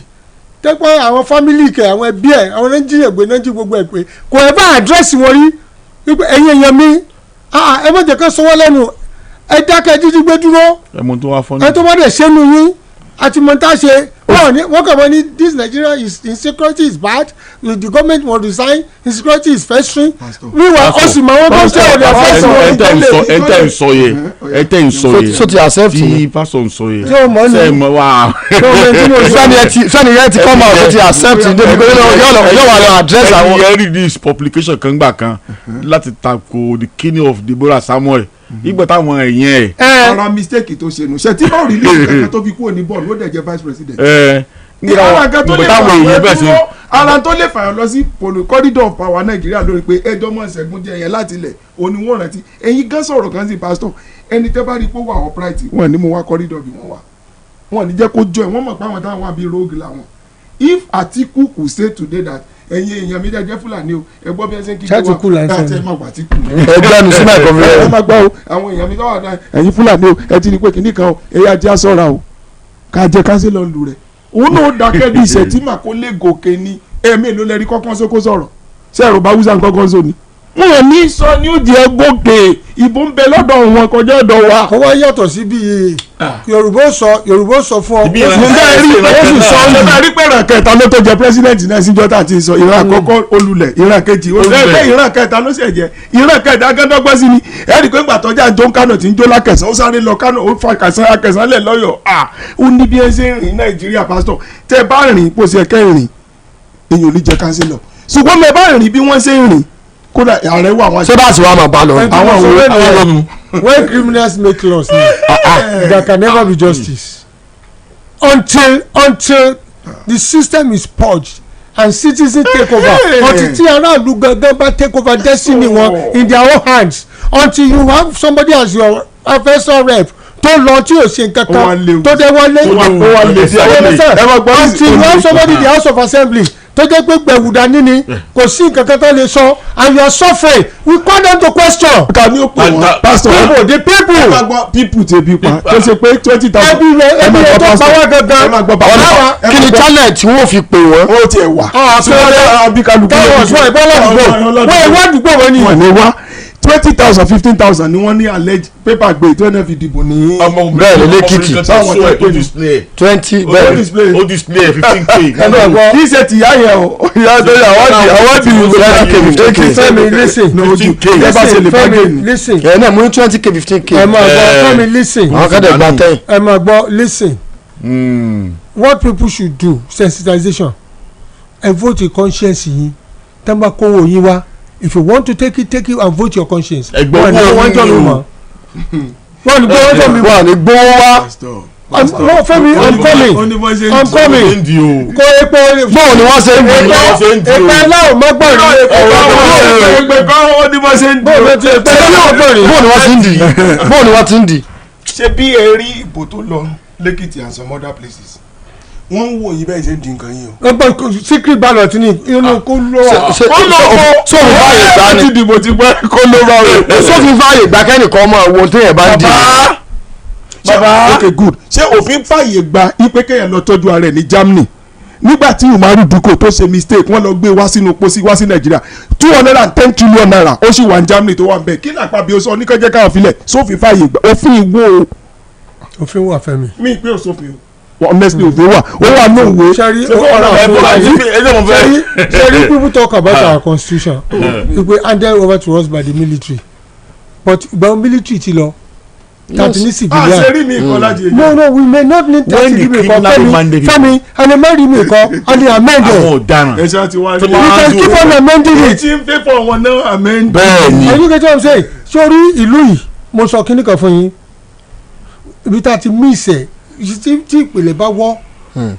tẹ́pọ̀ àwọn family kẹ̀ àwọn ẹbí ẹ̀ àwọn nàìjíríà gbé nàìjíríà gbogbo ẹ̀ pé kò ẹ̀ bá àdírẹ́sì wọn rí wípé ẹ̀yin èèyàn mi ẹ má jẹ́ ká sọ wọ́n lẹ́nu ẹ dákẹ́ títí gbé dúró ẹmu tó wá fọ́nù. ẹ tó bá dẹ̀ ṣẹ́nu yín àti mọ̀tá ṣe wọ́n kàn mọ́ ní this Nigeria is insecurity is bad the government must resign insecurity is festering wíwá ọ̀sìn mọ̀ wọ́n tó ń tẹ̀ ọ̀dọ̀ fẹ́sùn ẹ̀ńtẹ̀ ń sọ yẹ ẹ̀ńtẹ̀ ń sọ yẹ so ti accept tí ni. pásọ̀ ń sọ yẹ Ṣé o mọ̀ ní? ṣe mọ̀ wá. sani yẹn ti come out so ti accept ni débi pé yóò wà lọ address àwọn. yẹn release publication kan gbà kan láti tako the killing of Deborah Samuel ìgbà táwọn ẹ̀yìn ẹ̀. ara mistake tó ṣe nù ṣe tí bá release kankan tó fi kúrò ní bọ́ọ̀lù ó dẹ̀ jẹ́ vice president. ara kan tó lè fàyọ̀ ara tó lè fàyọ̀ lọ sí corridor of power Nàìjíríà lórí pé ẹjọ́ mọ̀ ṣẹ́gun jẹ́ yẹn láti ilẹ̀ òní wọ́n rántí ẹ̀yin gán sọ̀rọ̀ kan sí pastor ẹni tẹ́ bá rí pé ó wà upright wọ́n ní mo wá corridor bí wọ́n wà wọ́n ní jẹ́ kó jọ ẹ̀ wọ́n mọ̀ pé àwọn táwọn àbí rogue làwọn if Atiku could say today that ẹ̀yin èèyàn mi jẹ́ Fúlàní o ẹ gbọ́ bí ẹ ṣe ń kí Ṣáàtìkù là ń sọ. ẹ máa gbà Atiku ẹgbẹ́ nu sínú ẹ̀kọ́ mi ẹ rẹ̀. máa gbọ́ o àwọn èèyàn mi tó wà náà ẹ̀yin Fúlàní o ẹ ti ní pé kìnnìkan o ẹ̀yà jẹ́ àsọ̀ra o ká jẹ́ kánsílọ̀ lù rẹ̀ òun náà dákẹ́ bí ìṣẹ́tìmà kó lè gòkè ni ẹ̀mí ló lẹ́rí kọ́kọ́ sókó sọ̀rọ̀ ṣé ẹ̀rọ bá wúzà kọ́kọ́ sọ ni. wọn ní sọ ní ó jẹ́ gòkè ìbò ń bẹ lọ́dọ̀ wọn kọjá ọ̀dọ̀ wa. kọ́wọ́ yàtọ̀ sí bí Yorùbá sọ fún ọ. Ibi ìran rí pé ìran kẹta ló tó jẹ president náà síjọ́ tá a ti sọ ìran àkọ́kọ́ olùlẹ̀ ìran kejì olùlẹ̀ ìran kẹta ló ṣẹ̀ jẹ́ ìran kẹta gẹ́dọ́gbọ́n sí ni ẹ̀rí pé gbàtọ́jà tó ń Kánò tí ń jó lákẹ̀sán ó sáré lọ Kánò ó fa akẹ̀sán lẹ̀ lọ́yọ̀ ó ní bí ẹ ṣe ń rìn Nàìjíríà pásítọ̀ tẹ́ bá rìn bó ṣe kẹ́ rìn èèyàn ò ní jẹ kánsílọ̀ ṣùgbọ́n mẹ bá rìn bí wọ́n ṣe ń rìn kódà ààrẹ wà wọn. ṣé bá a sì wá máa bá lọ. àwọn òwe when criminals make laws there can never be justice until the system is purged and citizens take over until tí aráàlú gangan bá take over destiny wọn in their own hands until you have somebody as your professor rep tó lọ tí o ṣe nǹkan kan tó dé wọlé until you have somebody in the House of Assembly tó jẹ́ pé gbẹ̀wùdà níní kò sí nǹkan kan tó lè sọ and you are suffering we call them to question. ta ni ó pè wọ́n pastor the people ẹ máa gbọ́ people tẹ̀bi pa tó ṣe pé 20,000. ẹbí rẹ tó pa wá gangan kí ni channel tí wọ́n fi pè wọ́n. ó tiẹ̀ wà tí wọ́n lé abikaluku táwọn ọ̀ṣọ́ ìbọn ládùúgbò wọ́n ìwádùúgbò wọn ni. wọ́n ní wá 20,000 15,000 ni wọ́n ní alleged paper gbé tí wọ́n náà fi dìbò ní. bẹ́ẹ̀ ni lẹ́kìtì 20 bẹ́ẹ̀ ó display 15k. kì í ṣe tìyá yẹn o ìyá tó yà àwọn di Fẹ́mi listen ẹ bá ṣe lè bá gé ni. listen ẹ̀ náà mo ní 20k 15k. ẹ máa gbọ́ Fẹ́mi listen àwọn kan dẹ̀ gba 10. ẹ máa gbọ́ listen what people should do sensitization ẹ vote your conscience yín tẹ́ bá kówó yín wá if you want to take it and vote your conscience. ẹgbẹ́ owó wọ́n jọ mi mọ̀ wọ́n ní gbówó jọ mi mọ̀. wọ́n ní gbówó wá. no Fẹ́mi I'm coming kó epo bóun ni wọ́n ṣe ń di. epo aláwọ̀ mọ́gbọ̀n ní ẹgbẹ́ kan ó ní wọ́n ṣe ń di. bóun ni wọ́n ti ń di. ṣé bí ẹ rí ìbò tó lọ lẹ́kìtì and some other places wọ́n ń wò yín bẹ́ẹ̀ ṣe ń di nǹkan yín o. ọgbọ́n secret ballot ni inú kó ló wà. sófin fààyè gbà ní. ti dìbò ti pẹ́ kó ló bá rẹ̀. sófin fààyè gbà kẹ́nìkan ọmọ àwọn téèyàn bá ń di. baba okay good ṣé òfin fààyè gba ipe kéèyàn lọ tọ́jú ara ẹ̀ ní Germany nígbà tí Umaru Diko tó ṣe mistake wọ́n lọ gbé wá sínú pósí wá sí Nàìjíríà 210 trillion naira ó sì wà ní Germany tó wà ń bẹ̀ kí làpá bí o sọ oníkẹ́jẹ́ káwọn filẹ̀ sófin fààyè gba òfin ìwó. òfin wà Fẹ́mi. mi pé o sófin o honestly òfin wà ó wà ní òwe. Sherry people talk about our constitution we handed over to us by the military but ìgbà military ti lọ tàbí ní civilian. àṣírí mi kọ́ láti èyí. no we may not need that degree kan Fẹ́mi and the man me kan and the amended. àwọn ọ̀daràn. ẹ̀ṣẹ̀ ti wá ní. you can keep on amending it. èyí tí ń fẹ́ fọ wọn náà amend. bẹ́ẹ̀ni. and you get what I'm saying sórí ìlú yìí mo sọ kíní kan fún yín ibi tá a ti mí ìsẹ̀ tí ìpìlẹ̀ bá wọ́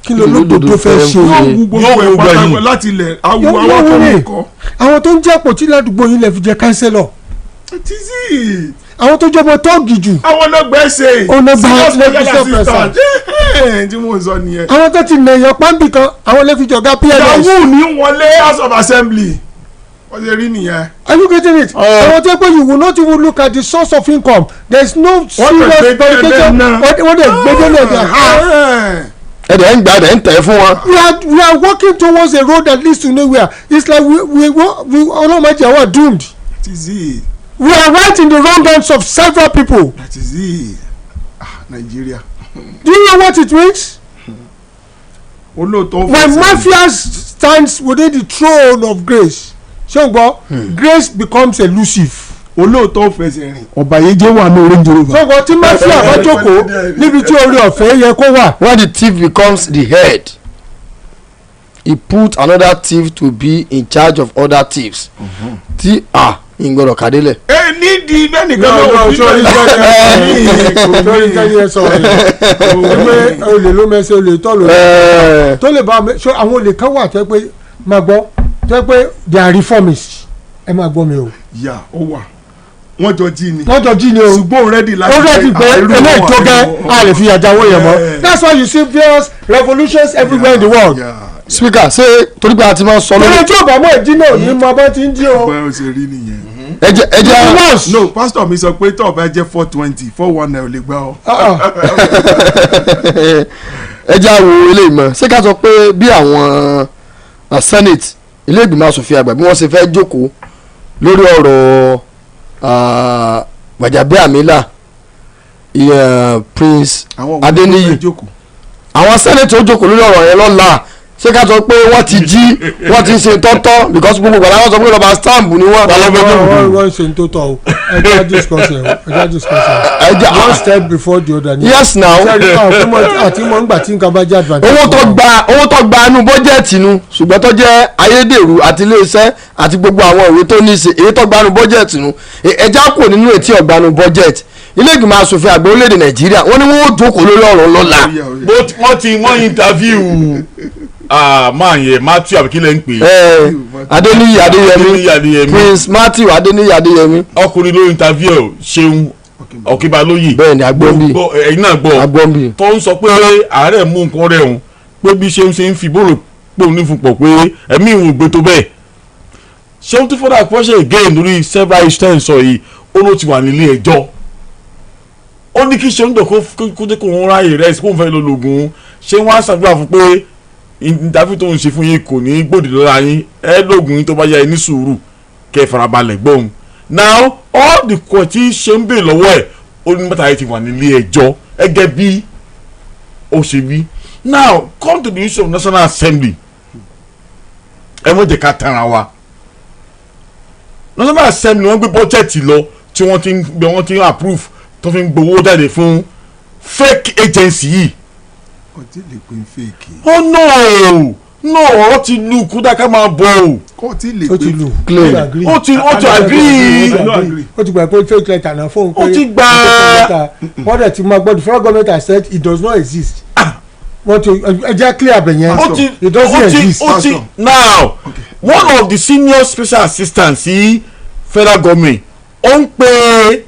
kí ló lódodo fẹ́ ṣe. yóò wú gbogbo ẹ̀ pátákó láti ilẹ̀ awo àwọn kan nìkan. àwọn tó ń jẹ́ àpótí ládùúgbò yín lè fi jẹ kánsẹ́lọ̀. tíṣì. àwọn tó jọmọ tọ́ọ̀gì jù. àwọn ọlọgbẹ ṣe. ọlọgbà tí mo sọ nìyẹn. àwọn tó ti nẹ̀yàn pàǹbì kan àwọn lè fi jọ̀gá PLS. yahoo ní wọlé house of assembly wọ́n ṣe rí nìyẹn. Are you getting it? àwọn tó pé you will not even look at the source of income. there is no serious verification. wọ́n dẹ̀ gbẹ́dẹ́ lẹ́dẹ̀ ha. ẹ̀dẹ̀ ń gbà ẹ̀dẹ̀ ń tẹ̀ fún wọn. we are working towards a road that leads to nowhere. It's like we ọlọ́mọdé àwọn doomed. that is it. We are right in the wrong hands of several people. that is it. Nigeria. Do you know what it means? olóòótọ́ when mafia stands within the throne of grace ṣùgbọ́n grace becomes elusive. olóòótọ́ fẹsẹ̀ rìn. ọ̀bàyéjẹ́ wà ní orange rover. ṣùgbọ́n tí mafia bá jókòó níbi tí orí ọ̀fẹ́ yẹ kó wà. when the thief becomes the head he put another thief to be in charge of other thieves. tí ìgbọ̀dọ̀ kàdélẹ̀. nídìí bẹ́ẹ̀ nìkan ló ń sọrí kẹ́ni ẹ sọ ẹ olè ló mẹ́sẹ̀ olè tọ́ lò tó lè bá àwọn olè kan wà tó yẹ pé máa gbọ́ tó yẹ pé they are reformists ẹ máa gbọ́ mi o. yà ó wà wọ́n jọ jí ni. wọ́n jọ jí ni o. ṣùgbọ́n rẹ́dì láti ó rẹ́dì pé eléyìí tó gẹ́ a lè fi àjáwó yẹn mọ́. that's why you see various revolutions everywhere in the world. speaker ṣé torí pé a ti máa ń sọ lórí. ẹni tí ò bá mọ̀ ìdí náà ní mo bá ti ń jí o. báyọ̀ ṣe rí nìyẹn. ẹ jẹ́ no pastor mi sọ pé tó bá jẹ́ 420 419 ò lè gbà ọ́. ẹ jẹ́ àwọ̀ eléyìí mọ̀ ṣé ká sọ pé bí àwọn senate ilé ìgbìmọ̀ asòfin àgbà bí wọ́n ṣe fẹ́ jókòó lórí ọ̀rọ̀ Gbajabiamila Prince Adeniyi àwọn senate ó jókòó lórí ọ̀rọ̀ yẹn lọ́la ṣé ká sọ pé wọ́n ti jí wọ́n ti ṣe tọ́tọ́ because gbogbo gbàdá wọ́n sọ pé lọ́ba stamp ni wọ́n. wọ́n ṣe tọ́tọ́ o ẹja discuss ẹ̀ one step before the other. yes now. àti mọ̀ nígbà tí nǹkan bá jẹ́ advantage. owó tó gba inú bọ́jẹ̀tì nu ṣùgbọ́n tó jẹ́ ayédèrú àti iléeṣẹ́ àti gbogbo àwọn ìwé tó ní í ṣe èyí tó gba inú bọ́jẹ̀tì nu ẹja kò nínú etí ọ̀gbanu bọ́jẹ̀tì ilé ìgbìmọ̀ asòfin àgbà orílẹ̀-èdè Nàìjíríà wọ́n ní wọ́n ó jókòó lórí ọ̀rọ̀ lọ́la. wọ́n interview máa yẹ Matthew abikile ń pè. Adeniyi Adeyemi Prince Matthew Adeniyi Adeyemi. ọkùnrin ló interview Ṣeun Ọ̀kínbalóyè. bẹ́ẹ̀ni agbọ́nbí ẹ̀yin náà gbọ́ agbọ́nbí. tó ń sọ pé àárẹ̀ mú nǹkan rẹ̀ hùn pé bí Ṣeun ṣe ń fi bóró pòun ní fún pọ̀ pé ẹ̀mí ìwọ̀n gbé tó bẹ́ẹ̀. Ṣeun tó fọ́dà pọ́ṣẹ̀ again lórí several instance sọ yìí ó ló ti wà nílé ẹjọ́. ó ní kí Ṣeun dọ̀ kó dé kó wọn ráyè rẹ̀ sí kó ń fẹ́ lọ lògùn ṣé wọ́n á ṣàdúrà fún pé ìdáfí tó ń ṣe fún yín kò ní gbòdì lọ́la yín ẹ lóògùn yín tó bá yá ẹ ní sùúrù kẹ́ ẹ farabalẹ̀ gbóhùn. now all the court tí ṣe ń bè lọ́wọ́ ẹ̀ ó ní mẹ́ta yìí ti wà nílé ẹjọ́ gẹ́gẹ́ bí ó ṣe wí. now come to the issue of National Assembly ẹ mọ̀ jẹ́ ká tara wa. National Assembly wọ́n gbé bọ́jẹ̀tì lọ tí wọ́n ti ń approve tó fi ń gbowó jáde fún fake agency yìí. ọtí lè pín fake. oh no ọ̀rọ̀ ti lu kúdà ká máa bọ̀ o. ọtí lè pín claim ó ti agree. ó ti gbà pé fake letter náà fóun pé ó ti gbà. wọ́n dẹ̀ ti máa gbọ́ the federal government has said it does not exist. wọ́n ti ẹjẹ́ clear abẹ yẹn. it doesn't exist. now one of the senior special assistants sí federal government ó ń pè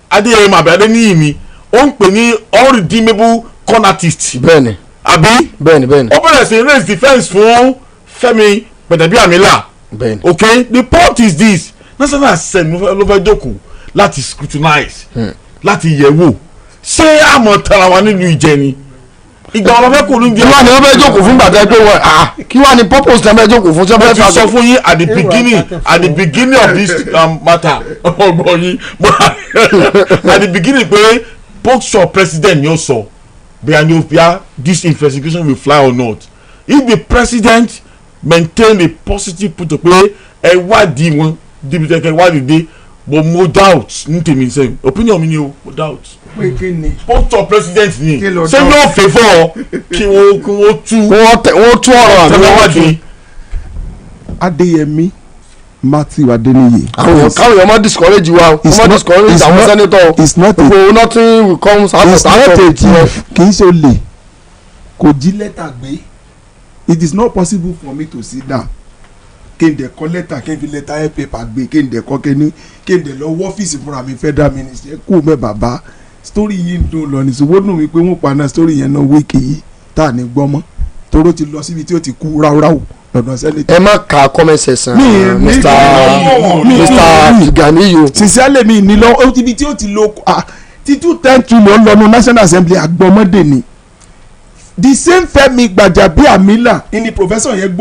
Adéyẹmí àbí Adéníyì ni ó ń pè ní unredeemable con artist. bẹ́ẹ̀ni àbí. bẹ́ẹ̀ni ó bẹ̀rẹ̀ sí raise defence fún Fẹ́mi Gbajabiamila. bẹ́ẹ̀ni. okay the point is this National Assembly ló fẹ́ jókòó láti scrutinize láti yẹ̀wò ṣé àmọ́ tara wa nínú ìjẹ ni ìgbà wọn fẹ́ kó ní bí. kí wàá ní wọ́n fẹ́ jókòó fún bàtà pé wọ́n kí wàá ní purpose tí wọ́n fẹ́ jókòó fún tí wọ́n fẹ́ fà. mo ti sọ fún yín at the beginning of this matter ọgbọ́n yín at the beginning pé bookshop president ni ó sọ bíyà this investigation will fly or not if the president maintain a positive put up pé ẹ wádìí wọn débi tẹ́kẹ́ wádìí dé but mo doubt ní tèmi sẹ́yìn opinion mi ni o mo doubt. pé kí ni. bookshop president ni ṣé yóò fẹ́ fọ́ kí wọ́n tú ọ̀rọ̀ àbí àbí wádìí. Adéyẹmí Matthew Adeniyi. káwọn èèyàn má discourage wa o má discourage àwọn senator o. it's not a nothing will come out of thief. kì í ṣe olè kò jí lẹ́tà gbé. It is not possible for me to sit down kí n dẹ̀ kọ lẹ́tà kí n fi lẹ́tà ẹ̀ pépà gbé kí n dẹ̀ kọ́ kí n dẹ̀ lọ wọ́fíìsì fúnra mi federal minister kú mẹ́ bàbá story yìí ń dùn lọ ní ṣùgbọ́n nù mí pé wọ́n paná story yẹn náà wíìkì yìí tá à ní gbọ́ mọ́ toró ti lọ síbi tí ó ti kú ráúráú lọ́dọ̀ sẹ́nẹ̀tì. ẹ má ka comment section Mr. Ganiyu. sincerely mi ní lọ ó ti bi tí ó ti lo títú 10 trillion lọ́nu National Assembly àgbọ̀mọdé ni the same Fẹ́mi Gbàjàbíàmílà ni professor yẹn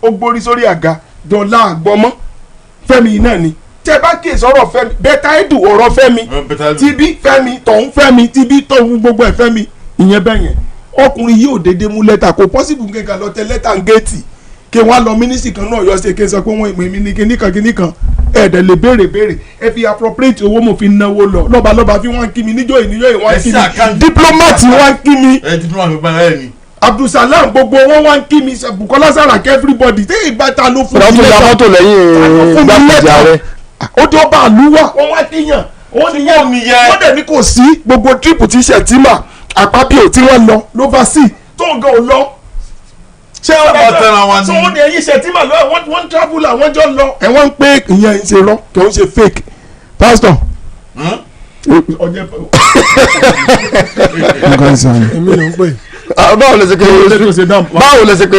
gbórí sórí àga dọ́là àgbọ̀mọ́ Fẹ́mi náà ni tẹ bá kí sọ̀rọ̀ Fẹ́mi bẹ́tà ẹ̀dù ọ̀rọ̀ Fẹ́mi tibí Fẹ́mi tọ̀hún Fẹ́mi tibí tọ̀hún gbogbo ẹ̀ Fẹ́mi ìyẹn bẹ́ẹ̀ yẹn ọkùnrin yìí ò déédéé mú lẹ́tà kò possible kankan lọ tẹ lẹ́tà ń géètì kí wọ́n á lọ mínísítì kan náà yọ ṣe kí n sọ pé wọ́n ìmọ̀ èmi ní kíníkan ẹ̀ẹ́dẹ̀ lè béèrè ẹ fi appropriate owó mo fi náwó lọ lọ́balọ́ba fi wọ́n kí mi níjọ́ ìníyọ́ ìwọ́n kí mi diplomat wọ́n kí mi Abdulsalam gbogbo wọn wọ́n kí mi Bukola Saraki everybody tẹ́ ìbáta ló fún mi lẹ́tà ó dé ọba àlúwà wọ́n wá kíyàn wọ́n dẹ̀ ní kò sí gbogbo trip tí Shettima Akpabio tí wọ́n lọ ló bá sí tó ń gan ò lọ ṣé ọ̀rọ̀ so wọ́n ní ẹ̀yìn Shettima lọ wọ́n travel àwọn jọ lọ ẹ̀ wọ́n ń pé ìyẹn ń ṣe rọ kò ń ṣe fake pastor. èmi ló ń pè. báwo lè ṣe pé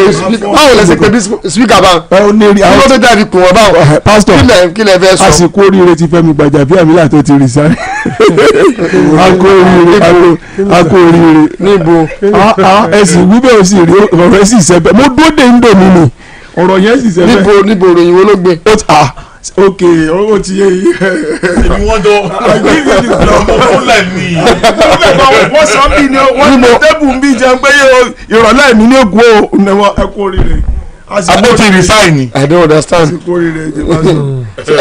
speaker bá kí ló tó jáde kù wọn báwo pastor kí lè fẹ́ sọ. àsìkò oríire ti Fẹ́mi Gbàjàbíàmílà tó ti resign akó oríire níbo ẹ̀sìn wíbẹ̀ ò sì rí ọ̀rọ̀ ẹ̀ sì sẹ́bẹ̀ mo dóde ń dò mí ni ọ̀rọ̀ yẹn sì sẹ́bẹ̀. níbo ròyìn wo ló gbé. ok owó ti yé yìí. èmi wọ́n dọ̀ ọmọ fúnlẹ̀ mi. wọ́n sọ bí ni wọ́n ní tẹ́bù ń bí jẹun pé ìrọ̀lẹ́ mi ní ògùn o ǹdẹ̀wọ̀ ẹ kú oríire. abó ti resign ni. I don't understand. àsìkò oríire jẹ bá sọ.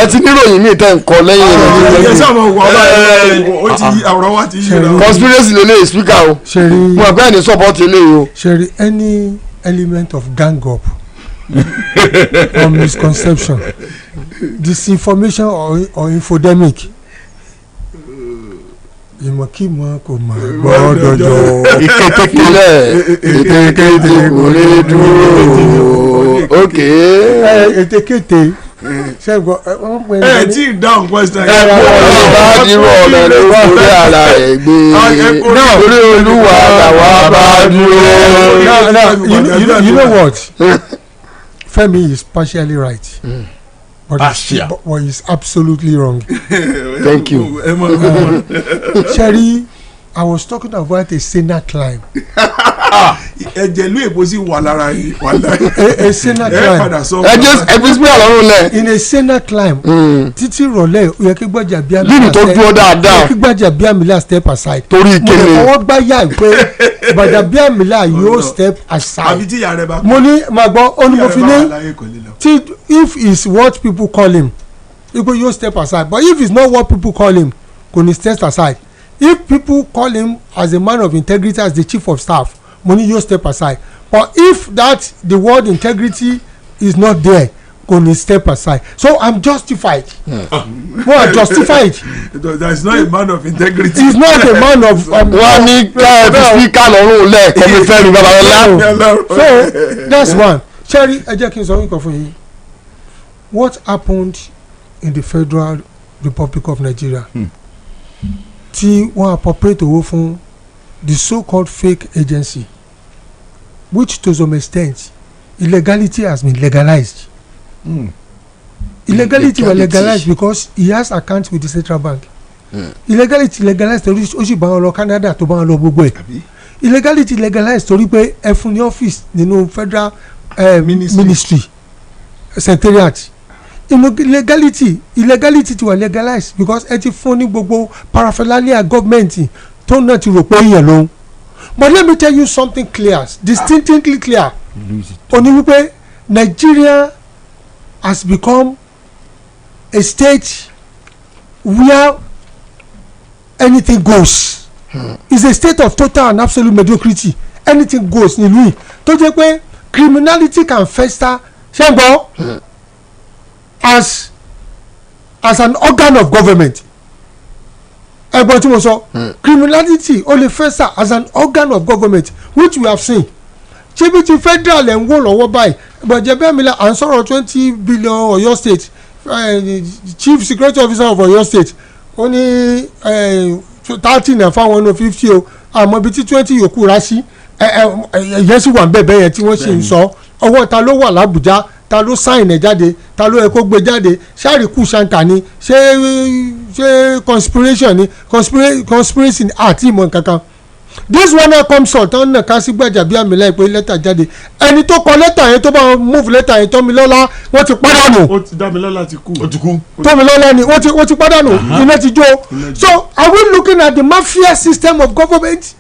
ẹ ti níròyìn míì tẹ́ ń kọ lẹ́yìn rẹ̀. ẹ sábà wọ ọ ti àwòrán wa ti yí ra. conspiracy lè lè speaker o. mo àgbẹ̀ ní support eléyìí o. Sherry, any element of gang up or misconception disinformation or infodemic ìmọ̀kímọ̀ kò mọ̀ gbọ́dọ̀jọ́. ìkétékété kò lè dúró. ok. ètekété ṣẹ́gun wọ́n pè é. tí ì dáhùn question yẹn. bá dúró ọ̀nà rẹ̀ wá lórí ara rẹ̀ gbé. lórí olúwa làwa bá dúró. You know what? Femi is partially right. But he's absolutely wrong. Thank you. Sherry, I was talking about a sinner climb. ẹ̀jẹ̀lú èbó sì wà lára yìí. A sinner climb. In a sinner climb. Títí rọ̀lẹ́ ó yẹ kí Gbàjàbíàmílà. Lílù tó dúró dáadáa. Ó yẹ kí Gbàjàbíàmílà step aside. Torí ìkéde. Mo lè fọwọ́ gbá yà pé Gbàjàbíàmílà yóò step aside. àbí tí ìyá rẹ bá. mo ní màá gbọ́ ó ní mo fi ní if it's what people call him people yóò step aside but if it's not what people call him kò ní step aside if people call him as a man of integrity as the chief of staff mo ní yóò step aside but if that the word integrity is not there kò ní step aside so I'm justified. I'm justified. There is not a man of integrity. He is not a man of. wọ́n ní káyọ̀tì speaker lọ́rùn lẹ̀ kọ́mi Fẹ́mi Babalọ́lá. So that's one. Sherry, ẹ jẹ́ kí n sọ nǹkan fún yín. What happened in the Federal Republic of Nigeria? Tí wọ́n appropriate owó fún the so-called fake agency which to some extent illegality has been legalized. Illegality was legalized because he has accounts with the central bank. Illegality legalized torí ó sì bá wọn lọ Canada tó bá wọn lọ gbogbo ẹ̀. Illegality legalized torí pé ẹ fún ní ọ́fíìsì nínú federal ministry secretariat. Illegality ti wà legalized because ẹ ti fún ní gbogbo paraphernalia government tó náà ti rò pé èèyàn lóhun. But let me tell you something clear, distinctly clear. Ó ní wípé Nigeria has become a state where anything goes. It's a state of total and absolute mediocrity. Anything goes nílùú yìí tó jẹ́ pé criminality can fester ṣé ń gbọ́ as an organ of government. ẹgbọ́n tí mo sọ criminality ó lè fester as an organ of government which we have seen. ṣébi ti federal ẹ̀ ń wò lọ́wọ́ báyìí Gbajabiamila à ń sọ̀rọ̀ 20 billion Ọ̀yọ́ state chief security officer of Ọ̀yọ́ state ó ní 30 náà fáwọn ọ̀nà 50 o àmọ́ ibi tí 20 yòókù rá sí ẹ̀yẹ́ sì wà ń bẹ̀bẹ̀ yẹn tí wọ́n ṣe ń sọ ọwọ́ ta ló wà l'Àbújá ta ló sáìn ẹ̀ jáde ta ló yẹ kó gbé jáde ṣáàrìkù ṣàǹkà ni ṣé conspiration ni conspiracy ni àti ìmọ̀ kankan. This one now comes out tán náà ká sí Gbajabiamila pé lẹ́tà jáde ẹni tó kọ lẹ́tà yẹn tó bá move lẹ́tà yẹn Tómilọ́lá wọ́n ti pàdánù. ó ti Dámilọ́lá ti kú. ó ti kú. Tómilọ́lá ni wọ́n ti pàdánù iná ti jó. So are we looking at the mafia system of government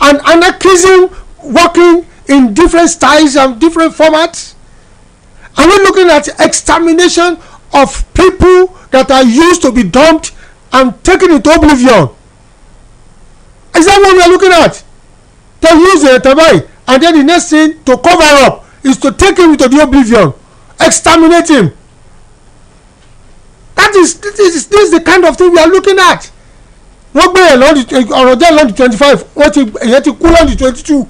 and anarchism working in different styles and different formats? Are we looking at extermination of people that are used to be dumped and taken into oblivion? Is that what we are looking at? They use a tabai and then the next thing to cover up is to take him into the oblivion, exterminate him. This is the kind of thing we are looking at. wọ́n gbé yẹn lọ́dún ọ̀rọ̀ jẹ́ lọ́dún 25 wọ́n ti èyàn ti kú lọ́dún 22.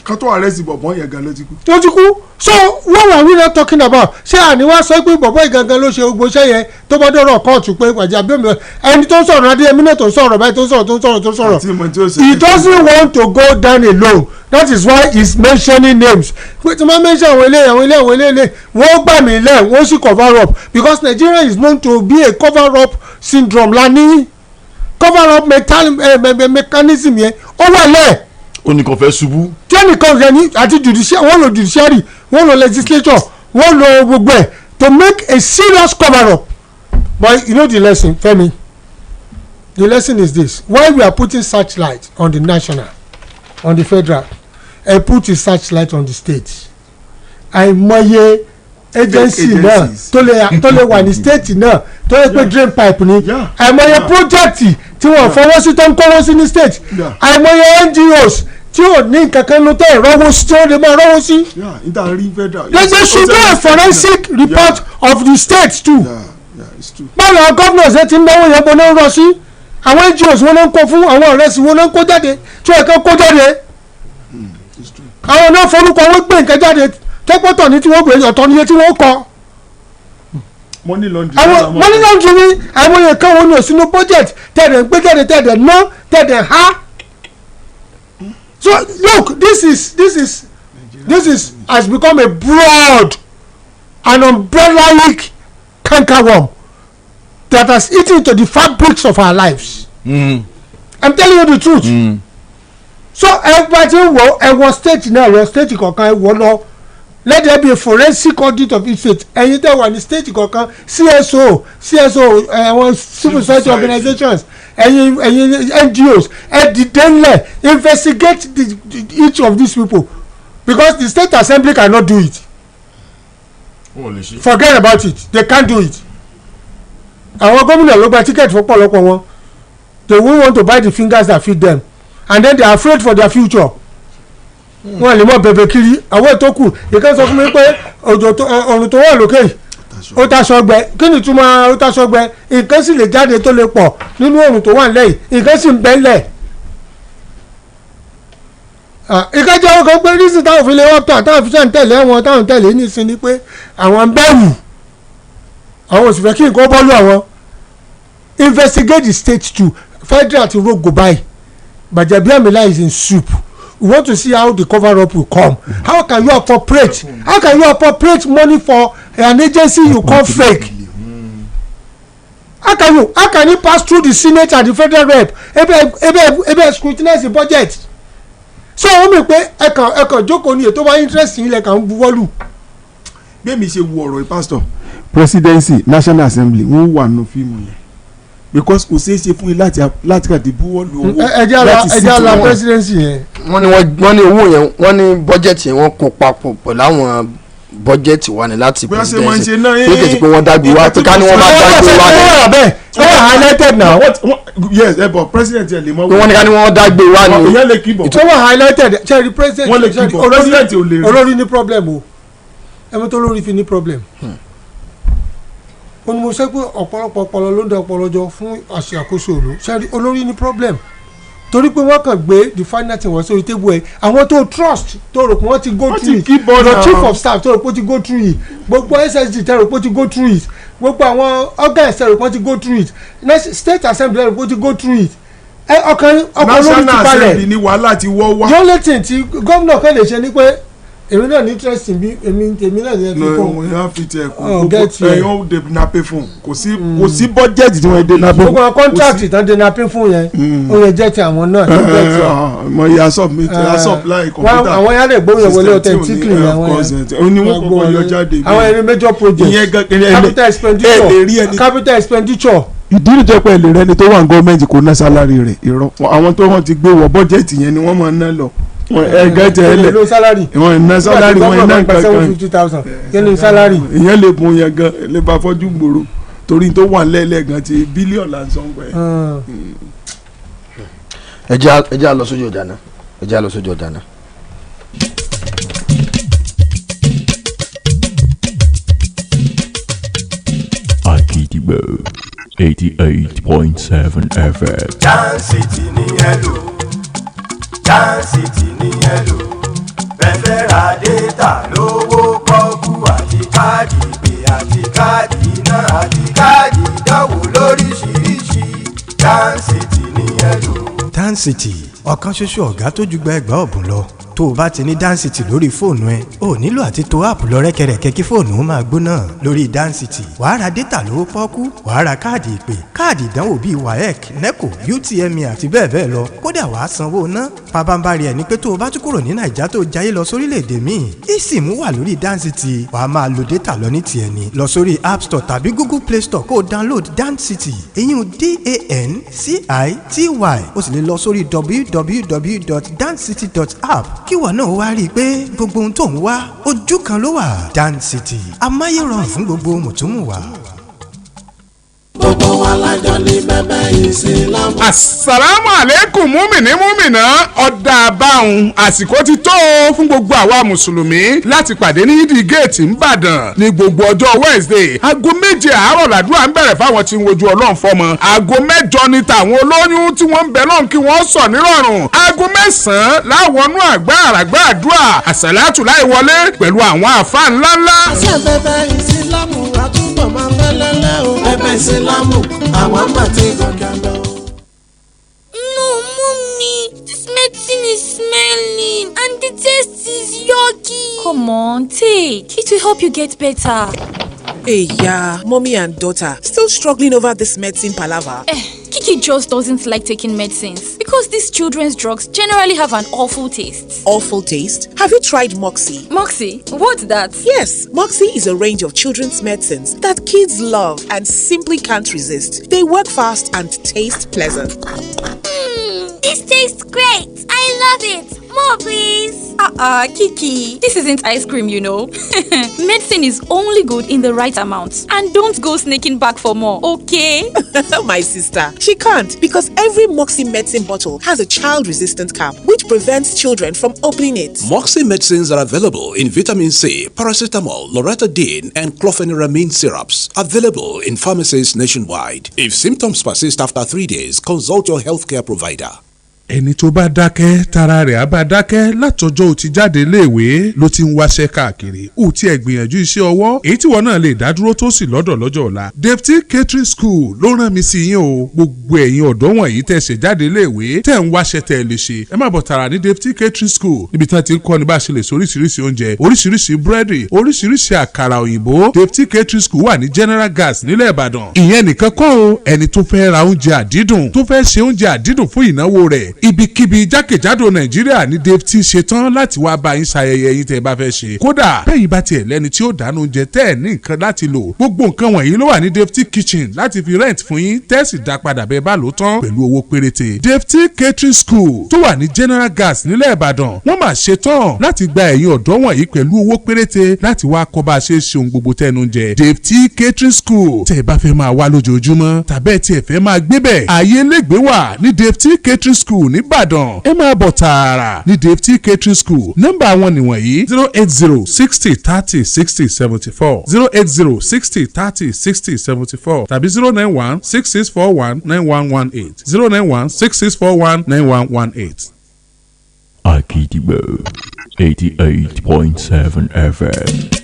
kan tó arrest bọ̀bọ̀ yẹn gan ló ti kú. tó ti kú so what are we not talking about? ṣé àníwá sọ pé bọ̀bọ̀ ìgangan ló ṣe gbogbo iṣẹ́ yẹn tó bá dọ̀rọ̀ kóòtù pé Gbajabiamila ẹni tó ń sọ̀rọ̀ Adéyẹmí náà tó ń sọ̀rọ̀ báyìí tó ń sọ̀rọ̀ he doesn't want to go down alone. That is why he's mentioning names. Tí wọ́n mention àwọn ilé wọ́n gbà mí lẹ̀ wọ́n sì cover up because Nigeria is known to be a cover up syndrome lani cover up mechanism yẹn ó wà lẹ̀. ó ní kò fẹ́ ṣubú. tí ẹnìkan rẹ̀ ní àti wọ́n lo judiciary wọ́n lo legislature wọ́n lo gbogbo ẹ̀ to make a serious cover up. But you know the lesson, Femi? The lesson is this: why we are putting searchlight on the national, on the federal, and put a searchlight on the state. àìmọye agency náà tó lè wà ní state náà tó yẹ pé drain pipe ni àìmọye project tí wọ́n fọwọ́ sí tó ń kọ́wọ́ sí ní state àìmọye NGOs tí ò ní kankan ló tẹ̀ rọ́wọ́ sí tí wọ́n lè máa rọ́wọ́ sí. There should be a forensic report of the state too. báwo àwọn governors ẹ ti ń náwó yẹn bọ́ náà rọ sí àwọn NGOs wọn náà ń kó fún àwọn ọ̀rẹ́sì wọn náà ń kó jáde tí wọ́n kàn kó jáde àwọn náà forúkọ wọn gbé nǹkan jáde tẹ́pọ̀tọ̀ ní tí wọ́n gbé ọ̀tọ̀ níye tí wọ́n kọ. money laundering àwọn yẹn kan wọn ní òsínú budget tẹ̀dẹ̀ ń gbé jáde tẹ̀dẹ̀ ná tẹ̀dẹ̀ há. So look, this has become a broad and umbrella-like cankerworm that has eaten into the fabrics of our lives. I'm telling you the truth. So everybody ẹwọ state náà ẹwọ state kọ̀ọ̀kan ẹwọ lọ let there be a forensic audit of each state. ẹ̀yin tẹ́ wà ní state kọ̀ọ̀kan CSO ẹ̀wọ̀n civil society organizations ẹ̀yin NGOs ẹ̀ dìde ńlẹ̀ investigate each of these people because the state assembly cannot do it. Forget about it, they can't do it. àwọn gómìnà ló gba ticket fún pọ̀lọpọ̀ wọn they won't want to buy the fingers that feed them and then they are afraid for their future. wọ́n lè mọ bẹ̀bẹ̀ kiri àwọn ètò kù ìkan sọ fún mi pé ọ̀run tó wà lókè ó taṣọ gbẹ kí ni túmọ̀ ó taṣọ gbẹ nǹkan sì lè jáde tó lè pọ̀ nínú ọ̀run tó wà nílẹ̀ yìí nǹkan sì ń bẹ́ ńlẹ̀. ìkan jẹ́ ọkọ̀ pé rísì táwọn fi lè wọ́pọ̀ táwọn fi sàn tẹ̀lé wọn táwọn tẹ̀lé nísìn ni pé àwọn ń bẹ̀rù àwọn òsì fẹ́ kí nǹkan bọ́lú àwọn investigate the state too federal ti rogo báyìí Gbajabiamila is in soup. We want to see how the cover up will come. How can you appropriate money for an agency you call fake? How can you pass through the senate and the federal rep ebe scrutinize the budget? So wọ́n mi pé ẹ̀kan jókòó ní ètò bá interest yín lẹ́ka ń buwọ́lù. bí èmi ṣe wo ọ̀rọ̀ pastor presidency national assembly wọ́n wà nù fíìmù yẹn because kò ṣeé ṣe fún yín láti kàdé buwọ́lù owó láti sí ẹjẹ́ àlà presidency yẹn. wọ́n ní owó yẹn wọ́n ní bọ́jẹ̀tì yẹn wọ́n kó papọ̀ pẹ̀lú àwọn bọ́jẹ̀tì wa ní láti presidency pé kìí ṣe pé wọ́n dágbé wa pé ká ní wọ́n máa dágbé wa ní. wọ́n wà highlighted now. yes but president yẹn lè mọ. wọ́n ní ká ní wọ́n dágbé wa ní. ìyẹn lè kí bọ̀. wọ́n wà highlighted ṣẹ́ẹ̀rì president wọ́n lè kí bọ̀ president ò lè rí. olórí ní problem o ẹ̀mí tó lórí fi ní problem. ó ní mo sọ pé ọ̀pọ̀lọpọ̀ ọpọlọ ló ń da ọpọlọ jọ fún àṣàkóso òlu ṣáàrí olórí ní problem torí pé wọ́n kàn gbé the final thing wọ́n sórí table ẹ̀ àwọn tó trust tó rò pé wọ́n ti go through it your chief of staff tó rò pé ó ti go through it gbogbo ssg tẹ́ rò pé ó ti go through it gbogbo àwọn organs tẹ́ rò pé ó ti go through it state assembly rò pé ó ti go through it ọkàn lórí ti balẹ̀ national assembly ni wàhálà ti wọ́ wá. the only thing tí gómìnà kan lè ṣe ni pé èmi náà ní interest bí èmi náà ní ẹ fi kún. no yẹn fi tẹ kún ẹyọ de nape fún kò sí bọ́jẹ̀tì tí wọ́n de nape fún. gbogbo contract tán de nape fún yẹn ó yẹ jẹ́ ti àwọn náà tó jẹ́ ti. mo yà supply computer. àwọn yàrá ìgbóhùn wọlé authentically àwọn yẹn. ó ní wọn kọ́kọ́ yọ jáde. àwọn ẹni major project capital expenditure. ìdí nìjẹ́ pé èlé rẹ ni tó wà ní gọ́ọ̀mẹ̀ntì kò ná sálárì rẹ̀ irọ́ àwọn tó wọ́n ti gbé wọ bọ́jẹ̀tì yẹn ni wọ́n máa ná lọ ẹgẹ tẹ ẹ lẹ ìwọ̀n iná sálárì wọn iná kankan ìyẹn lè bùn yẹn gan lè bá fọ́jú gbòòrò torí tó wà lẹ́lẹ̀ gan ti bílíọ̀nù là ń sọ pé. ẹ jẹ́ àlọ́ sójú ọjà náà. Akidibo 88.7 FM. Dancity ni hello. Dancity ni hello. Bẹ́ẹ̀ ra data lówó pọ́kú àti káàdì ìpè àti káàdì iná àti káàdì ìdánwò lóríṣiríṣi. Dancity ni hello. Dancity ọ̀kan ṣoṣo ọ̀gá tó ju gba ẹgbàá ọ̀bùn lọ. tó o bá ti ní Dancity lórí fóònù ẹ o nílò àti to app lọ rẹ́kẹrẹ́kẹ́ kí fóònù ó máa gbóná lórí Dancity wàá ra dátà lówó pọ́ọ́kú wàá ra káàdì ìpè káàdì ìdánwò bíi WAEC NECO UTME àti bẹ́ẹ̀ bẹ́ẹ̀ lọ kódà wàá sanwó ná pabambari ẹ̀ ní pé tó o bá tún kúrò ní Nàìjíríà tó jayé lọ sórílẹ̀-èdè míì eSIM wà lórí Dancity wàá máa lo dátà lọ ní tiẹ̀ ní lọ sórí App Store tàbí Google Play Store kó o download Dancity èyí DANCITY o sì lè lọ sórí www.dancity.app kí wọ́n náà wá rí i pé gbogbo ohun tó ń wá ojú kan ló wà. Dancity amáyérọrùn fún gbogbo mùtúmùwà. gbogbo wa lájọ ní bẹ́bẹ́ ìsìlámù. asalaamu aleykum múmìnì múmìnà ọ̀dà àbáhùn àsìkò ti tó fún gbogbo àwa mùsùlùmí láti pàdé ní yídì géètì ńbàdàn ní gbogbo ọjọ́ Wednesday aago 7 àárọ̀ làdúrà ń bẹ̀rẹ̀ fáwọn tí ń wojú ọlọ́run fọ́mọ aago 8 ní tàwọn olóyún tí wọ́n ń bẹ lọ́run kí wọ́n sọ nírọ̀rùn aago 9 láwọnú àgbà àràgbà àdúrà àsàlátù láì wọlé pẹ̀lú àwọn àfáà ńláńlá. àṣẹ bẹ́bẹ́ ìsìlámù àtúbọ̀ máa fẹ́lẹ́lẹ́ o bẹ́bẹ́ ìsìlámù àwọn àgbà tí gòkè lọ. No, mommy, this medicine is smelling and the taste is yucky. Come on, take. It will help you get better. Hey, yeah, mommy and daughter still struggling over this medicine palaver. Kiki just doesn't like taking medicines because these children's drugs generally have an awful taste. Awful taste? Have you tried Moxie? Moxie? What's that? Yes, Moxie is a range of children's medicines that kids love and simply can't resist. They work fast and taste pleasant. This tastes great. I love it. More, please. Kiki. This isn't ice cream, you know. Medicine is only good in the right amount. And don't go sneaking back for more, okay? My sister, she can't because every Moxie medicine bottle has a child-resistant cap which prevents children from opening it. Moxie medicines are available in vitamin C, paracetamol, loratadine, and chlorpheniramine syrups. Available in pharmacies nationwide. If symptoms persist after 3 days, consult your healthcare provider. ẹni tó bá dákẹ́ tara rẹ̀ á bá dákẹ́ látọjọ́ ó ti jáde léèwé ló ti ń wáṣẹ́ káàkiri ó ti ẹ̀ gbìyànjú iṣẹ́ ọwọ́ èyí tí wọ́n náà lè dádúró tó sì lọ́dọ̀ lọ́jọ́ ọ̀la. Deputy Catering School ló rán mi sí yín o gbogbo ẹ̀yin ọ̀dọ́ wọ̀nyí tẹ̀ ṣe jáde léèwé tẹ̀ ń wáṣẹ́ tẹ̀ lè ṣe ẹ má bọ̀ tààrà ní Deputy Catering School níbi tí wọ́n ti ń kọ́ ní bá a ṣe lè soríṣiríṣi oúnjẹ oríṣiríṣi búrẹ́dì oríṣiríṣi àkàrà òyìnbó. Deputy Catering School wà ní General Gas nílẹ̀ Ìbàdàn. ìyẹn nìkan kọ́ o ẹni tó fẹ́ ra oúnjẹ àdídùn tó fẹ́ ṣe oúnjẹ àdídùn fún ìnáwó rẹ̀ ibikíbi jákèjádò Nàìjíríà ní Deputy ṣetán láti wá bá yín ṣayẹyẹ yín tẹ́ bá fẹ́ ṣe kódà bẹ́yìn bá tiẹ̀ lẹ́ni tí ó dáná oúnjẹ tẹ́ ẹ̀ ní nǹkan láti lò gbogbo nǹkan wọ̀nyí ló wà ní Deputy Kitchen láti fi rent fún yín tẹ́sì dá padà bẹ́ẹ̀ bá lò tán pẹ̀lú owó péréte. Deputy Catering School tó wà ní General Gas nílẹ̀ Ìbàdàn wọ́n máa ṣetán láti gba ẹ̀yin ọ̀dọ́ wọ̀nyí pẹ̀lú owó péréte láti wá kọ́ bá a ṣe ṣe ohun gbogbo tẹ́nu jẹ. Deputy Catering School tẹ́ ẹ bá fẹ́ máa wá lójoojúmọ́ tàbẹ́ tí ẹ fẹ́ máa gbé bẹ̀ ààyè lẹ́gbẹ̀ẹ́ wà ní Deputy Catering School school nìbàdàn ẹ máa bọ̀ tààrà ní Deputy Catering School nọ́mbà wọn nìwọ̀nyí 080 60 30 60 74 080 60 30 60 74 tàbí 091 6641 9118 091 6641 9118. Akidibo 88.7 FM.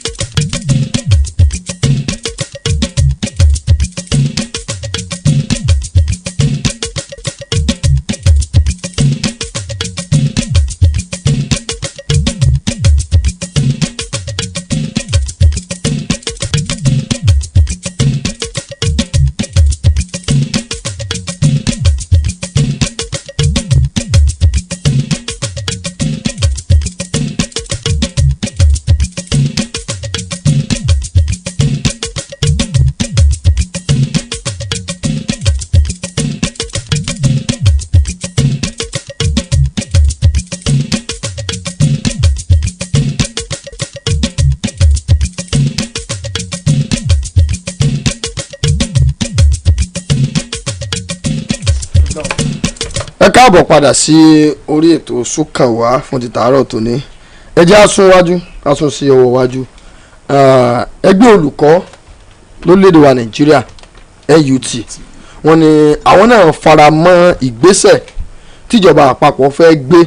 ẹ káàbọ̀ padà sí orí ètò Sókànwá fún ti tàárọ̀ tòní ẹ jẹ́ àsúnwájú àsún sí ọwọ́ wájú ẹgbẹ́ olùkọ́ lórílẹ̀‐èdè wa Nàìjíríà NUT wọ́n ní àwọn náà fara mọ́ ìgbésẹ̀ tíjọba àpapọ̀ fẹ́ gbé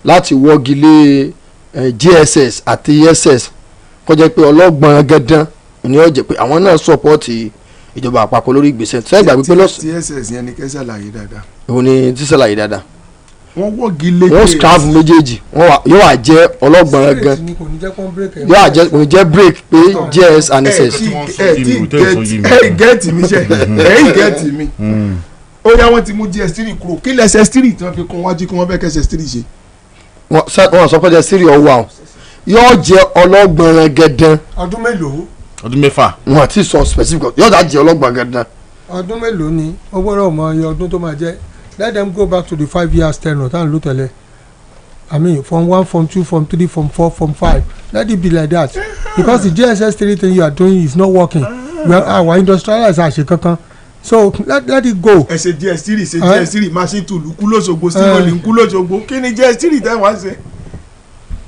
láti wọ́gi lé JSS àti ESS kó jẹ́ pé ọlọ́gbọ̀n gẹ́dán ni ó jẹ́ pé àwọn náà sọ́pọ́ọ̀tì ìjọba àpapọ̀ lórí ìgbésẹ̀ tí wọ́n gbàgbé pé lọ́sọ̀. TSS yẹn ni kẹ́ ṣàlàyé dáadáa. òun ni tí ṣàlàyé dáadáa. wọ́n wọ́gi lé wọ́n scrap méjèèjì yóò wá jẹ́ ọlọ́gbọ̀n gan yóò wá jẹ́ òun jẹ́ break pé JS and SS. gẹ́ẹ̀tì mi ṣe gẹ́ẹ̀tì mi ó yá wọ́n ti mú JS3 kúrò kí lẹ́ SS3 tí wọ́n fi kún wájú kí wọ́n fẹ́ kẹ́ SS3 ṣe. wọ́n sọ pé JS3 ọwọ́ àwọn yóò jẹ́ ọlọ́gbọ̀n gẹ́dán. ọdún mélòó. ọdún mẹ́fà. wọn àti sọ specific yóò dá jẹ́ ọlọ́gbọ̀n gẹ́dán. ọdún mélòó ni ó gbọ́dọ̀ mọ iye ọdún tó máa jẹ́ let them go back to the 5 years tenure tá à ń lò tẹ́lẹ̀ I mean form 1 form 2 form 3 form 4 form 5 let it be like that because the JSS3 thing you are doing is not working our industrialize àṣẹ kankan so let it go. ẹ ṣe JS3 ṣe JS3 machine tool kú lóṣogbo steel ní kú lóṣogbo kí ni JS3 tẹ́ wá ṣe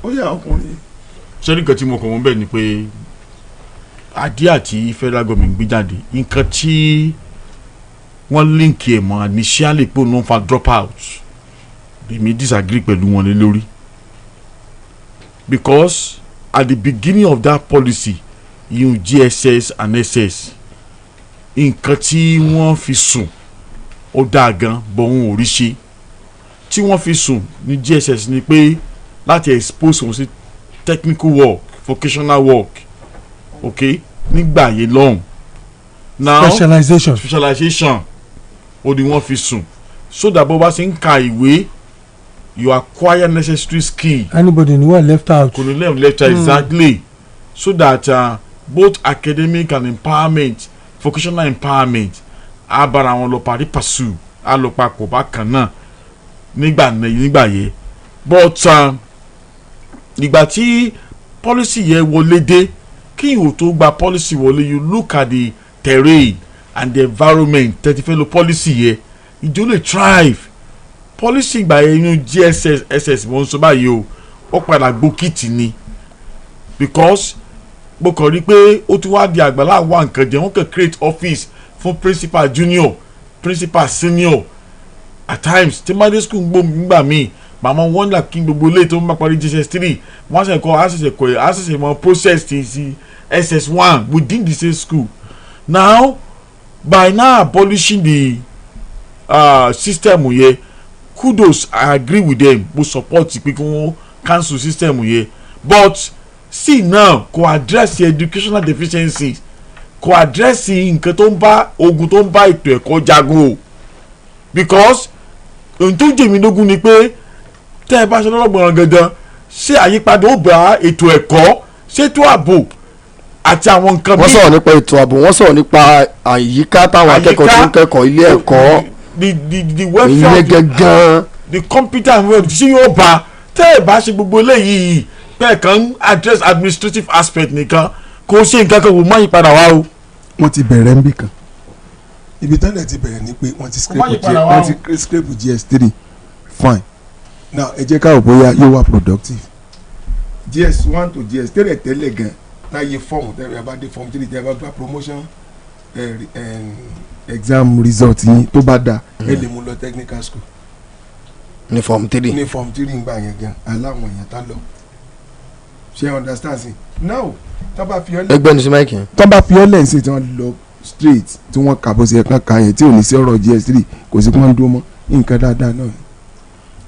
ó yà ọkùnrin. sẹ́ni kan tí mo kàn wọ́n bẹ́ẹ̀ ni pé adé àti federal government gbé jáde nǹkan tí wọ́n líǹkì ẹ̀ mọ́ initially pé òun fa drop out èmi disagree pẹ̀lú wọn lé lórí because at the beginning of that policy yíyún GSS and SS nǹkan tí wọ́n fi sùn ó dáa gan bọ́ wọn ò rí ṣe tí wọ́n fi sùn ní GSS ni pé láti expose wọn sí technical work vocational work okay nígbà yẹn lọ́hùn now specialization ó ní wọ́n fi sùn so that bó bá ṣe ń ka ìwé you acquire necessary skill. anybody ni wọ́n left out. kò ní left out exactly so that both academic and empowerment vocational empowerment á bára wọn lọ parí pursue á lọ papọ̀ bákan náà nígbà yẹn but ìgbà tí policy yẹn wọlé dé kí ìwò tó gba policy wọlé you look at the terrain and the environment tẹ́tí fẹ́ lo policy yẹn ìjọ lè thrive policy ìgbà yẹn inú GSS SS mo ń sọ báyìí o ó padà gbókìtì ni because mo kàn rí pé ó ti wá di àgbàlá àwọn nǹkan jẹ́ wọ́n kàn create office fún principal junior principal senior at times tí madi school ń gbó nígbà míì màmá wọn là kí gbogbo ilé tó ń bá parí JSS3 wọ́n àṣẹṣẹ mọ process ti SS1 within the same school now by now abolishing the system yẹn kudos I agree with them mo support pé kí wọ́n cancel system yẹn but see now kò address the educational deficiencies kò address nǹkan tó ń bá ogun tó ń bá ètò ẹ̀kọ́ jagun o because ohun tó jẹ́ mi lógún ni pé tẹ́ ẹ bá ṣe lọ́gbọ̀n gangan ṣé àyípadà ó bá ètò ẹ̀kọ́ ṣètò ààbò àti àwọn nǹkan wọ́n sọ̀rọ̀ nípa ètò ààbò wọ́n sọ̀rọ̀ nípa àyíká táwọn akẹ́kọ̀ọ́ tó ń kẹ́kọ̀ọ́ ilé ẹ̀kọ́ the welfare gangan the computer world ṣé yóò bá tẹ́ ẹ bá ṣe gbogbo eléyìí bẹ́ẹ̀ kan address administrative aspect nìkan kò ṣe nǹkan kan wò má yípadà wá o. wọ́n ti bẹ̀rẹ̀ ń bì kan ibi tẹ́lẹ̀ ti bẹ̀rẹ̀ ni pé wọ́n ti scrape GS3 fine now ẹ jẹ́ ká rò bóyá yóò wá productive GS1 to GS3 tẹ́lẹ̀ gan láyé fọ́ọ̀mù tẹ́lẹ̀ bá dé fọ́ọ̀mù 3 tẹ́lẹ̀ bá gba promotion exam result yín tó bá da ẹ lè mú lọ technical school ní form 3 ní form 3 ń gbà yẹn gan aláwọn èèyàn tá lọ ṣe understand sí now tó bá fi ọ́ lẹ́ ẹgbẹ́ ní sí máìkì tó bá fi ọ́ lẹ́ sí tí wọ́n lọ straight tí wọ́n kà bó ṣe kàn kà yẹn tí ò ní sí ọ̀rọ̀ GS3 kò sí kí wọ́n dúró mọ́ nǹkan dáadáa náà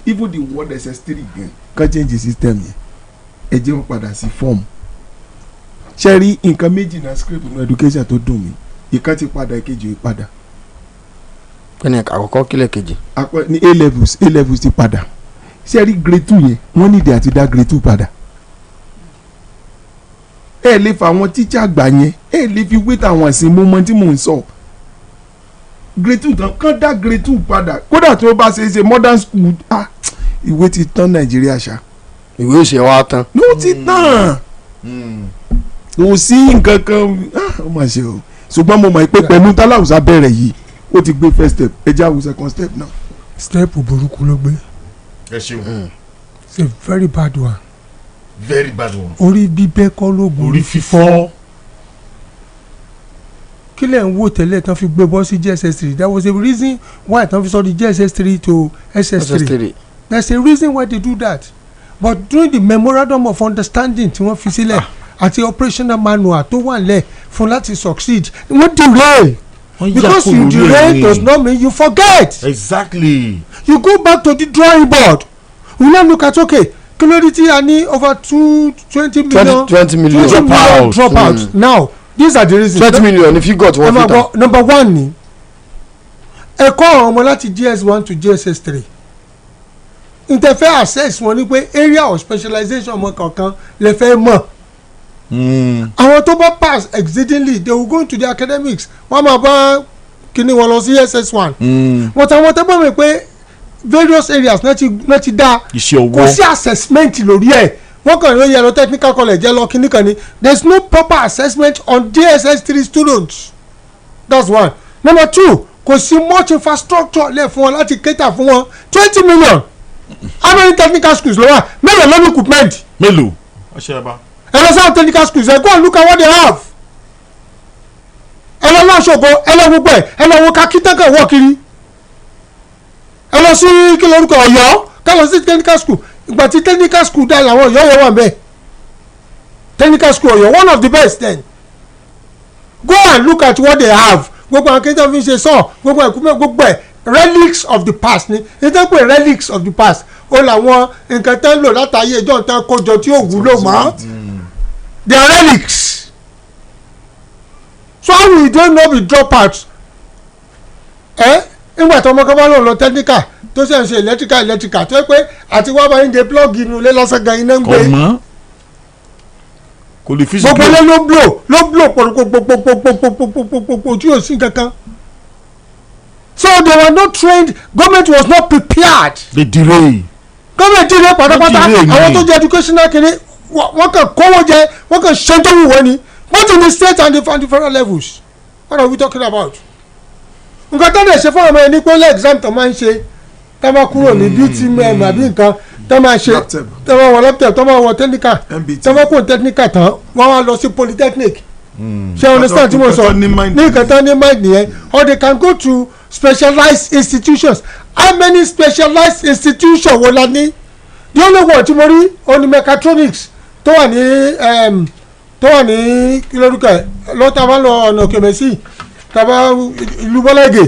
even the word SS3 gan kan change system yẹn ẹ jẹ́ wọ́n padà sí form ṣe rí nǹkan méjì náà script ní education tó dùn mí ìkan ti padà ìkejì padà. pẹ́ẹ́nì àkọ́kọ́ kílẹ̀ kejì. ní A levels ti padà ṣe rí grade 2 yẹn wọ́n nídìí àti dá grade 2 padà. ẹ lè fa àwọn tíṣà àgbà yẹn ẹ lè fi wé tàwọn ẹ̀sìn mọ́mọ́ tí mò ń sọ. grade 2 tán kán dá grade 2 padà kódà tí wọ́n bá ṣe modern school ìwé ti tán Nàìjíríà ṣá. ìwé òṣè wa tán. ló ti tán kò sí nǹkan kan ó mà ṣe o ṣùgbọ́n mo mọ̀ pé pẹ̀lú tálàwùsá bẹ̀rẹ̀ yìí ó ti gbé first step ẹ jẹ́ àwọn second step náà. step burúkú ló gbé. ẹ ṣeun. it's a very bad one. very bad one. orí bíbẹ́ kọ́ lóògùn orí fífọ́. kí lẹ̀ ń wò tẹ́lẹ̀ tán fi gbé bọ́ sí GSS3 there was a reason why tán fi sọ di GSS3 to SS3 there's a reason why they do that but during the memorandum of understanding tí wọ́n fi sílẹ̀ àti operational manual tó wà lẹ̀ fún láti succeed wọ́n delay because you delay does not mean you forget. exactly. you go back to the drawing board we now look at okay kí ló dé tí a ní over 20 million dropout now these are the reasons. 20 million if you got one filter. number one ni ẹ̀kọ́ àwọn ọmọ láti GS1 to GSS3 interfere access wọn ni pé area of specialization ọmọ kankan lè fẹ́ mọ̀. àwọn tó bá pass exceedingly they will go into the academics wọ́n máa bá kíní wọn lọ sí SS1 wọ́n táwọn tó bá mi pé various areas náà ti dá kò sí assessment lórí ẹ̀ wọ́n kàn ló yẹ lọ technical college ẹ lọ kíní kan ni there is no proper assessment on DSS3 students that's one. number two kò sí much infrastructure lẹ̀ fún wọn láti cater fún wọn 20 million how many technical schools ló wà mélòó lọ́nà equipment. mélòó ọ̀ṣẹ́ ẹ bá. ẹ lọ sáwọn technical schools ẹ go and look at what they have. ẹ lọ lọ́sọ̀gbọ̀ ẹ lọ gbogbo ẹ lọ wo kakítẹ́kẹ̀ wọ́ kiri ẹ lọ sí kí lórúkọ Ọ̀yọ́ ká lọ sí technical school ìgbà tí technical school dá làwọn Ọ̀yọ́ yẹn wà bẹ́ẹ̀ technical school Ọ̀yọ́ one of the best then go and look at what they have gbogbo àwọn kéde fi ṣe sọ gbogbo ẹ̀kúnmẹ́ gbogbo ẹ̀ relics of the past ni nítorí pé relics of the past ó làwọn nǹkan tán lò látàyè ìjọ tán kójọ tí ò wúlò mọ́ they are relics so how we don't know we drop out nígbà tí ọmọ kan bá lọ technical tó ṣe ń ṣe electrical tó yẹ pé àti wá bá ń de plug inú ilé lásán gan iná ń gbé kò lè fi gbogbo ilé ló blow pòpòpòpòpòpòpòpò tí yóò sí kankan so they were not trained government was not prepared. they delay. government delay pátápátá àwọn tó jẹ educational kiri wọ́n kàn kówó jẹ wọ́n kàn ṣe tó wù wọ́n ni both in the state and the federal levels what are we talking about. nǹkan tó lè ṣe fún ọmọ ẹni pé exam tó máa ń ṣe tó máa kúrò ní btm àbí nǹkan tó máa ṣe tó máa wọ laptop tó máa wọ technical tó máa kúrò technical tán wọ́n wá lọ sí polytechnic ṣe understand tí mo sọ ní nǹkan tó ní mind nìyẹn or they can go to specialized institutions how many specialized institutions wo la ní the only one tí mo rí oní mechatronics tó wà ní kí lórúkọ ẹ lọ́tà máa lọ ọ̀nà kèmẹ́sì tàbá ìlú bọ́lẹ́gẹ̀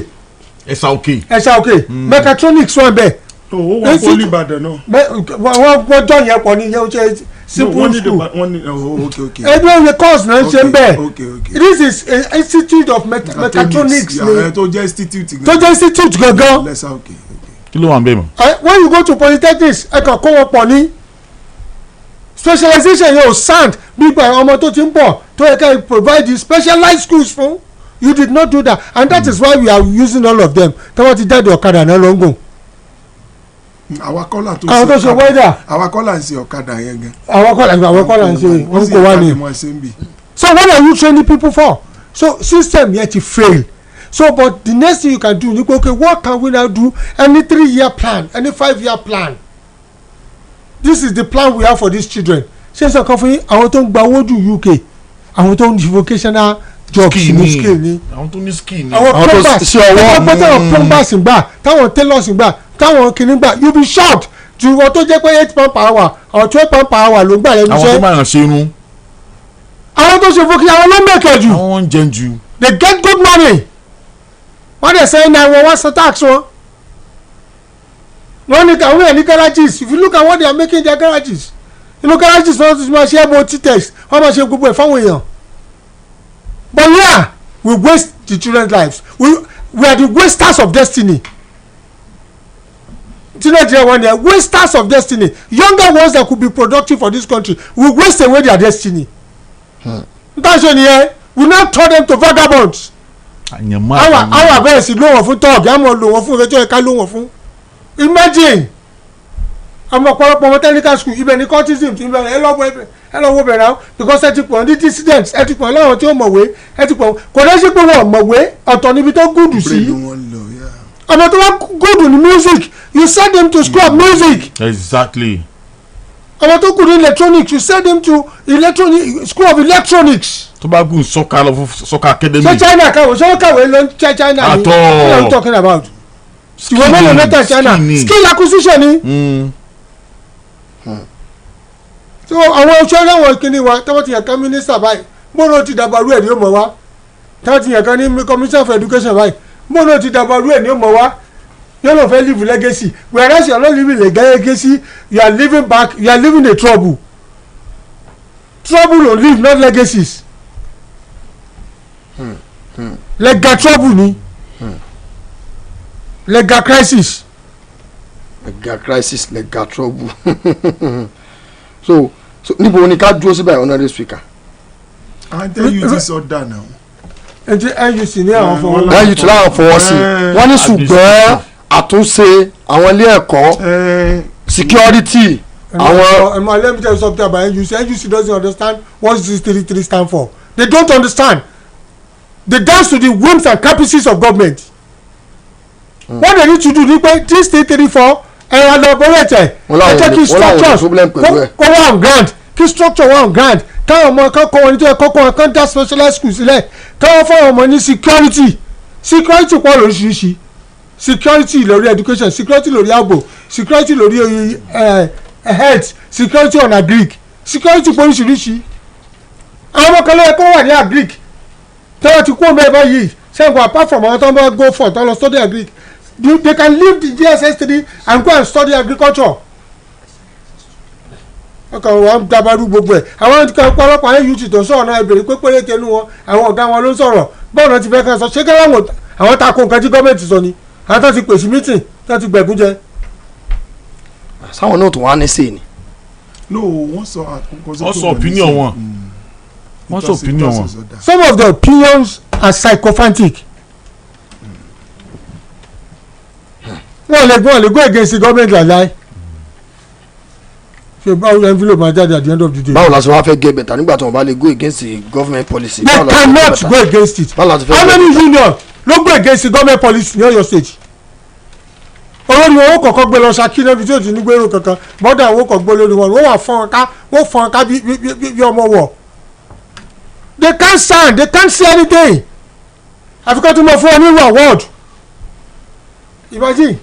ẹ̀sà òkè mechatronics wà bẹ́ẹ̀. owó wọn kò ní Ìbàdàn náà. wọ́n gbọ́dọ̀ yẹn pọ̀ ní ìyẹn oṣù simple school ẹgbẹ́ ìwé course náà ń ṣe ń bẹ̀ this is an institute of mechatronics ni tó jẹ́ institute gangan. kí ló wà ń bẹ̀ mọ́. when you go to polytechnics ẹ kàn kó wọn pọ̀ ní specialization yóò sound gbígbà ọmọ tó ti ń bọ̀ tó yẹ ká provide specialized schools fún. You did not do that and that is why we are using all of them tọ́wọ́ ti jáde ọ̀kadà náà ló ń gùn. àwa kọ́là tó ṣe wẹ́dà. àwa kọ́là ń ṣe ọ̀kadà yẹn gan. àwa kọ́là ń ṣe wọ́n kò wá ní. so what are you training people for? So system yẹn ti fail So but the next thing you can do ni pé okay what can we now do, any 3-year plan, any 5-year plan, this is the plan we have for these children. ṣé sọ kan fún yín àwọn tó ń gba owó jù UK àwọn tó ń di vocational jobs ní skill ni àwọn tó ní skill ni àwọn plumbers àwọn pẹ́tẹ́ plumbers ń gbà táwọn tailors ń gbà táwọn kìnnì gbà you be shocked ju wọn tó jẹ́ pé £8 per hour or £12 per hour ló ń gbà lẹ́nu iṣẹ́. àwọn tó máa ń ṣe irun. àwọn tó ṣe vocational àwọn ló ń mẹ̀kẹ́ jù. àwọn ń jẹun jù. they get good money wọ́n dẹ̀ sẹ́yìn náà wọ́n san tax wọn. wọ́n ní àwọn ẹ̀ ní garages if you look at what they are making their garages garages wọ́n ti máa ṣe MOT test wọ́n máa ṣe gbogbo ẹ̀ fáwọn èèyàn. but yeah we waste the children's lives we are the wasters of destiny. Nigeria one year wasters of destiny younger ones that could be productive for this country we waste away their destiny. That's when here we now turn them to vagabonds. Our best is lówó fún tọ́ọ̀gì àmọ́ lówó fún ìrẹ́jọ́ ẹ̀ka lówó fún. Imagine àmọ́ ọ̀pọ̀lọpọ̀ ọmọ technical school ibẹ̀ ní cultism ti bẹ̀rẹ̀ ẹ lọ́wọ́ bẹ̀rẹ̀ àwọn because ẹ ti pọ̀ ní dissidents ẹ ti pọ̀ láwọn tí ó mọ̀wé ẹ ti pọ̀ kò dé sí pé wọ́n mọ̀wé ọ̀tọ̀ níbi tó gùdù sí. ọmọ tó wá gùdù ní music you send them to school of music. Exactly. ọmọ tó kù ní electronics you send them to school of electronics. tó bá gùn soccer lọ fún soccer academy. ṣé China kàwé ṣé wọ́n kàwé lọ China ni what are you talking about. ìwọ mélòó mẹ́ta China skill acquisition ni. so àwọn oṣù ọlọ́wọ̀n kìíní wa tọ́wọ́ ti yàn kan minister báyìí mọ́nà ti dàbàrú ẹ̀ ní ọmọ wa tọ́wọ́ ti yàn kan ní commissioner for education báyìí mọ́nà ti dàbàrú ẹ̀ ní ọmọ wa yóò lọ fẹ́ live legacy whereas you are not living a legacy you are living back you are living a trouble no live not legacies legal trouble ni legal crisis legal trouble so níbo ni ká dúró síbẹ̀ honourable speaker. I tell you this order now. NUC ní àwọn fọwọ́ NUC láwọn fọwọ́ sí wọ́n ní ṣùgbọ́n àtúnṣe àwọn ilé ẹ̀kọ́ security àwọn. let me tell you something about NUC doesn't understand what 633 stand for they don't understand they dance to the whims and caprices of government. What they need to do ni pé this 334 ẹ̀rọ elaborate ẹ̀ jẹ́ kí structures kó wà on ground kí structure wà on ground káwọn ọmọ kan kọ́ wọn ní tó yẹ kọ́kọ́ wọn kan dá specialized school sílẹ̀ káwọn fáwọn ọmọ ní security pọ̀ lóríṣiríṣi security lórí education security lórí ààbò security lórí health security on agric security pọ̀ lóríṣiríṣi àwọn ọmọ kan lóye kó wà ní agric tẹ́wọ́ ti kú ọmọ ẹ̀ báyìí sẹ́gun apart from àwọn tó ń bá go for tó lọ study agric they can leave the JSS3 and go and study agriculture. ọkàn wọn dabaru gbogbo ẹ àwọn kan pọ̀lọpọ̀ àwọn youth tó sọ̀rọ̀ náà ìbèrè pé péré tẹnu wọn àwọn ọ̀gá wọn ló ń sọ̀rọ̀ bọ́ọ̀nù ti fẹ́ kan sọ ṣé káwọn àwọn tako nǹkan tí gọ́ọ̀mẹ̀ntì sọ ni àwọn tó ti pèsè mítìn tó ti gbẹ̀gún jẹ. sáwọn náà tó wá ní sè ni. no wọ́n sọ opinion wọn. wọ́n sọ opinion wọn. some of the opinions are sycophantic. wọ́n lè go against the government like ṣe báwo envelope máa jáde at the end of the day. báwo la ṣe wá fẹ́ get better nígbà tí wọ́n bá lè go against the government policy. they cannot go against it. how many union ló go against the government policy ní Ọ̀yọ́ state. olórí owó kọ̀ọ̀kan gbé lọ Ṣakí níbi tí ò ti ní gbèrò kankan bọ́dà owó kọ̀ọ̀kan gbé lórí wọn wọ́n wà fọ́n ká bí ọmọ wọ̀. they can't stand they can't say anything. àfikún tó mọ̀ fún ọ nínú award. imagine.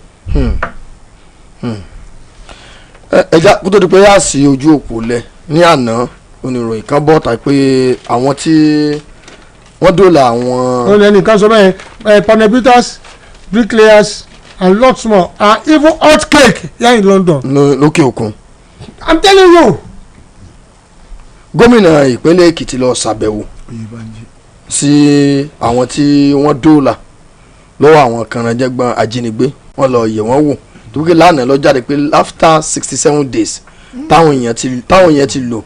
ẹja kó tó di pé yá sí ojú òpó lẹ ní àná oníròyìn kan bọ́ ta pé àwọn tí wọ́n dóòlà àwọn. ó lẹ́nu kan sọ bẹ́ẹ̀ panel-beaters bricklayers and lots more are even hot cake here in London. lókè òkun. I'm telling you. gómìnà ìpínlẹ̀ Èkìtì lọ ṣàbẹ̀wò sí àwọn tí wọ́n dóòlà lọ́wọ́ àwọn kànáńjẹ́gbọ́n ajínigbé wọ́n lọ yẹ̀ wọ́n wò tókè lánàá lọ jáde pé after 67 days táwọn èèyàn ti lò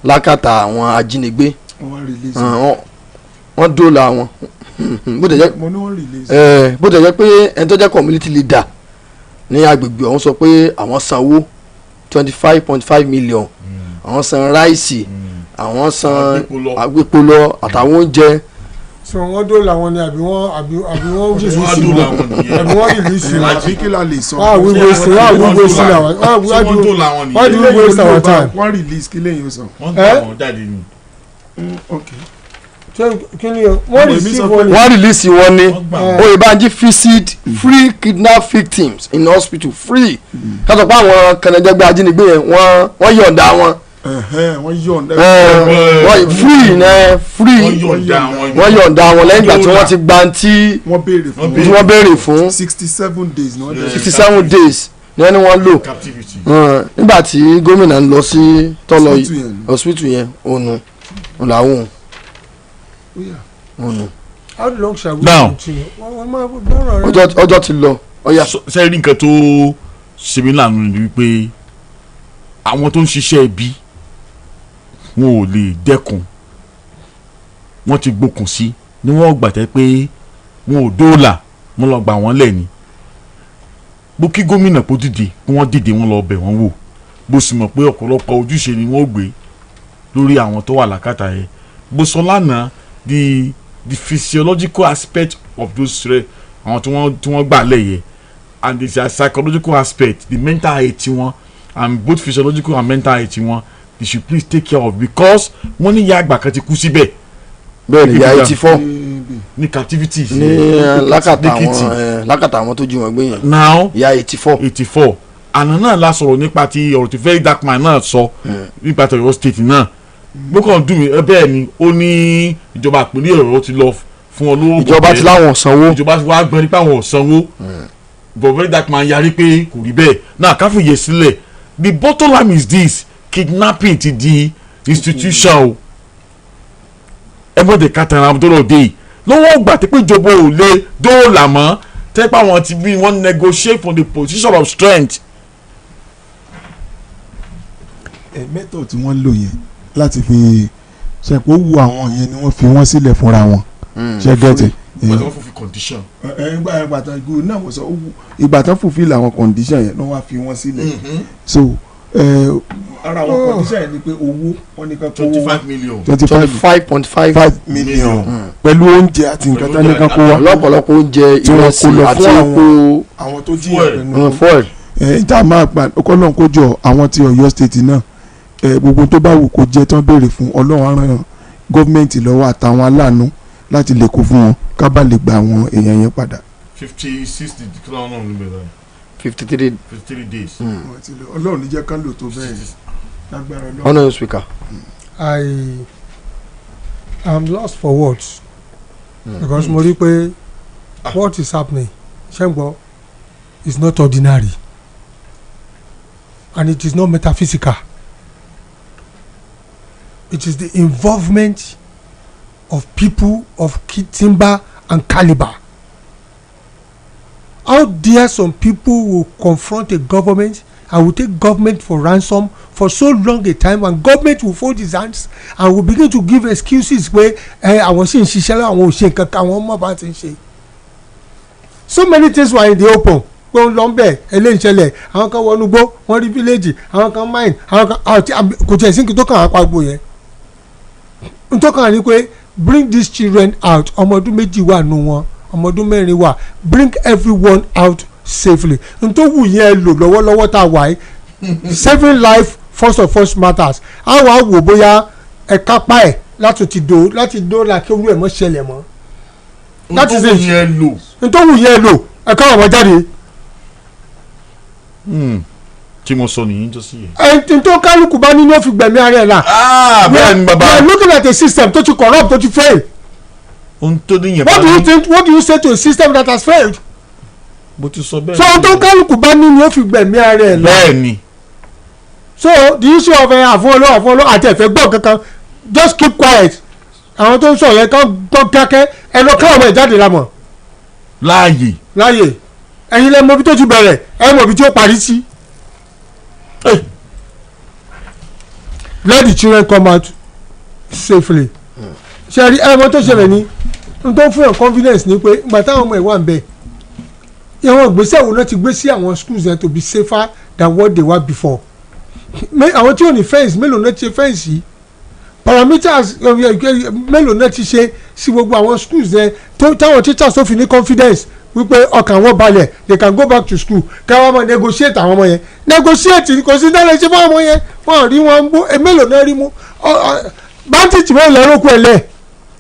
lákàtà àwọn ajínigbé wọ́n dóòlà wọn bó tẹ̀ jẹ́ pé ẹni tó jẹ́ community leader ní agbègbè ọ̀hún sọ pé àwọn sanwó 25.5 million àwọn san ráìsì àwọn san agbépolọ àtàwọn oúnjẹ so wọ́n dóòlà wọn ni àbí wọ́n release wọn àbí kí la lè sọ. why we waste our time. wọ́n release kí lẹ́yìn sọ. wọ́n gbà wọ́n jáde ni. kí ni wọ́n release wọn ni Oyèbánjí visit free kidnap victims in hospital free kátó pa àwọn kànáńjẹ́gbẹ́ ajínigbé yẹn wọ́n yọ̀ǹda wọn. wọ́n yọ̀ǹda wọ́n yọ̀ǹda wọn lẹ́yìn ìgbà tí wọ́n ti gba tí wọ́n béèrè fún 67 days ni wọ́n lò nígbà tí gómìnà ń lọ sí tọ́lọ hospital yẹn òun làwọn. how long shall we continue? ọjọ́ ti lọ. sẹ́yìn nǹkan tó ṣe mí lànà ni wípé àwọn tó ń ṣiṣẹ́ ibi wọn ò lè dẹ́kun wọ́n ti gbókun sí ni wọ́n gbàtẹ́ pé wọn ò dóòlà wọ́n lọ gbà wọ́n lẹ̀ ni bó kí gómìnà kó dìde kí wọ́n dìde wọ́n lọ bẹ̀ wọ́n wò bó sì mọ̀ pé ọ̀pọ̀lọpọ̀ ojúṣe ni wọ́n gbé lórí àwọn tó wà lákàtà yẹn bó sọ lánàá the physiological aspect of those àwọn tí wọ́n gbà lẹ̀ yẹ and the psychological aspect the mental health wọn and both physiological and mental health wọn they should please take care of because wọ́n ní ìyá àgbà kan ti kú síbẹ̀. bẹ́ẹ̀ni ìyá 84 ní captivity ní lákàtà àwọn tó jí wọn gbé yẹn. now ìyá 84 àná náà la sọ̀rọ̀ nípa ti ọ̀rọ̀ tí very dark man náà sọ nípa ti Ọ̀yọ́ state náà gbọ́kàn dùn mí bẹ́ẹ̀ ni ó ní ìjọba àpínlẹ̀ Ọ̀yọ́ ti lọ fún ọ lówó. ìjọba ti láwọn sanwó. ìjọba ti wá gbọ́n nípa àwọn sanwó but very dark man yarí pé kò rí bẹ́ẹ̀ náà káfíńyè sílẹ̀ the bottom line is this kidnapping ti di institution o ẹ mọ̀ de katara tó lọ dé lọ́wọ́ gbà tí pé ìjọba ò lè dóòlà mọ́ tẹ́pẹ́ àwọn ti bí wọ́n negotiate from the position of strength. mẹ́tọ̀ tí wọ́n lò yẹn láti fi ṣẹ̀pọ̀ wu àwọn yẹn ni wọ́n fi wọ́n sílẹ̀ fúnra wọn ṣe gẹ́tẹ̀. ìgbà tó fulfill condition. ìgbà tó fulfill àwọn condition yẹn ni wọ́n á fi wọ́n sílẹ̀ so ara àwọn condition yẹn ni pé owó wọn ní ká kó 25 million 25.5 million pẹ̀lú oúnjẹ àti nǹkan tó ní ká kó wa lọ́pọ̀lọpọ̀ oúnjẹ ìrẹsì àti epo àwọn tó jí ẹ̀pẹ̀nu fuel. ìta máa pa ọkọ̀lọ́n kó jọ àwọn ti Ọ̀yọ́ state náà gbogbo tó bá wù kó jẹ́ tán béèrè fún Ọlọ́run ràn gọ́ọ̀mẹ̀ntì lọ́wọ́ àtàwọn aláàánú láti lè kó fún wọn ká bá lè gba àwọn èèyàn yẹn padà. 56 kìlọ̀ náà ló bẹ̀rẹ̀ 53 days. Ọlọ́run níjẹ́ ká lò tó bẹ́ẹ̀ lágbára Ọlọ́run. Honourable Speaker. I am lost for words because mo rí pé what is happening ṣẹ́ngbọ́ is not ordinary and it is not metaphysical. It is the involvement of people of timber and caliber. How dare some people will confront a government and will take government for ransom for so long a time, and government will fold his hands and will begin to give excuses pé àwọn sì ń ṣiṣẹ́ lọ àwọn ò ṣe nǹkan kan àwọn ọmọ bá ti ń ṣe. So many things were in the open pé ń lọ ń bẹ̀ eléyìí ṣẹlẹ̀ àwọn kan wọnú gbó wọ́n rí village àwọn kan mine àwọn kan kò tiẹ̀ sí kí tó kàn án pàgbó yẹn. n tó kàn án ni pé bring these children out ọmọ ọdún méjì wà nù wọn ọmọ ọdún mẹ́rin wà bring everyone out safely n tó wù yẹn lò lọ́wọ́lọ́wọ́ tá a wà yìí saving life first of all matters àwọn àwò bóyá ẹ̀ka pa ẹ̀ láti dó la kí owó ẹ̀ mọ́ ṣẹlẹ̀ mọ́. n tó wù yẹn lò. n tó wù yẹn lò ẹ̀ka ọ̀mọ́ jáde. tí mo sọ nìyí tó sí yẹn. ẹni tó kálukú bá ní ní ó fi gbẹ̀mí ara ẹ̀ la. bẹ́ẹ̀ ni bàbá. we are looking at a system tó ti corrupt tó ti fail. ohun tó ní yẹn bá ní. what do you say to a system that has failed? bó ti sọ bẹ́ẹ̀. so ohun tó kálukú bá ní ní ó fi gbẹ̀mí ara ẹ̀ la. bẹ́ẹ̀ ni. so the issue of àfọwọ́lọ́ àti ẹ̀fẹ̀ gbọ́ kankan just keep quiet àwọn tó ń sọ yẹn kán gbọ́ dákẹ́ ẹ lọ káwọn ẹ̀ jáde la mọ̀. láàyè ẹ̀yin lẹ mọ̀ bí tó ti bẹ̀rẹ̀ ẹ mọ̀ bí tí ó parí sí. Let the children come out safely. ṣe rí ẹ mọ̀ tó ṣẹlẹ̀ ní n tó fún yàn confidence ni pé ìgbà táwọn ọmọ ẹ̀ wà ń bẹ̀ àwọn ìgbésẹ̀ wo náà ti gbé sí àwọn schools yẹn to be safer than what they were before. àwọn tí ò ní fẹ́ǹsì mélòó náà ti ṣe fẹ́ǹsì parameters mélòó náà ti ṣe sí gbogbo àwọn schools yẹn táwọn teachers tó fi ní confidence wípé ọkàn wọn balẹ̀ they can go back to school káwọn máa negotiate àwọn ọmọ yẹn negotiate kò sí dáná ṣe fún àwọn ọmọ yẹn wọn rí wọn bó mélòó náà rí mú bandit mélòó lẹ́rọ̀ kú ẹ̀ lẹ̀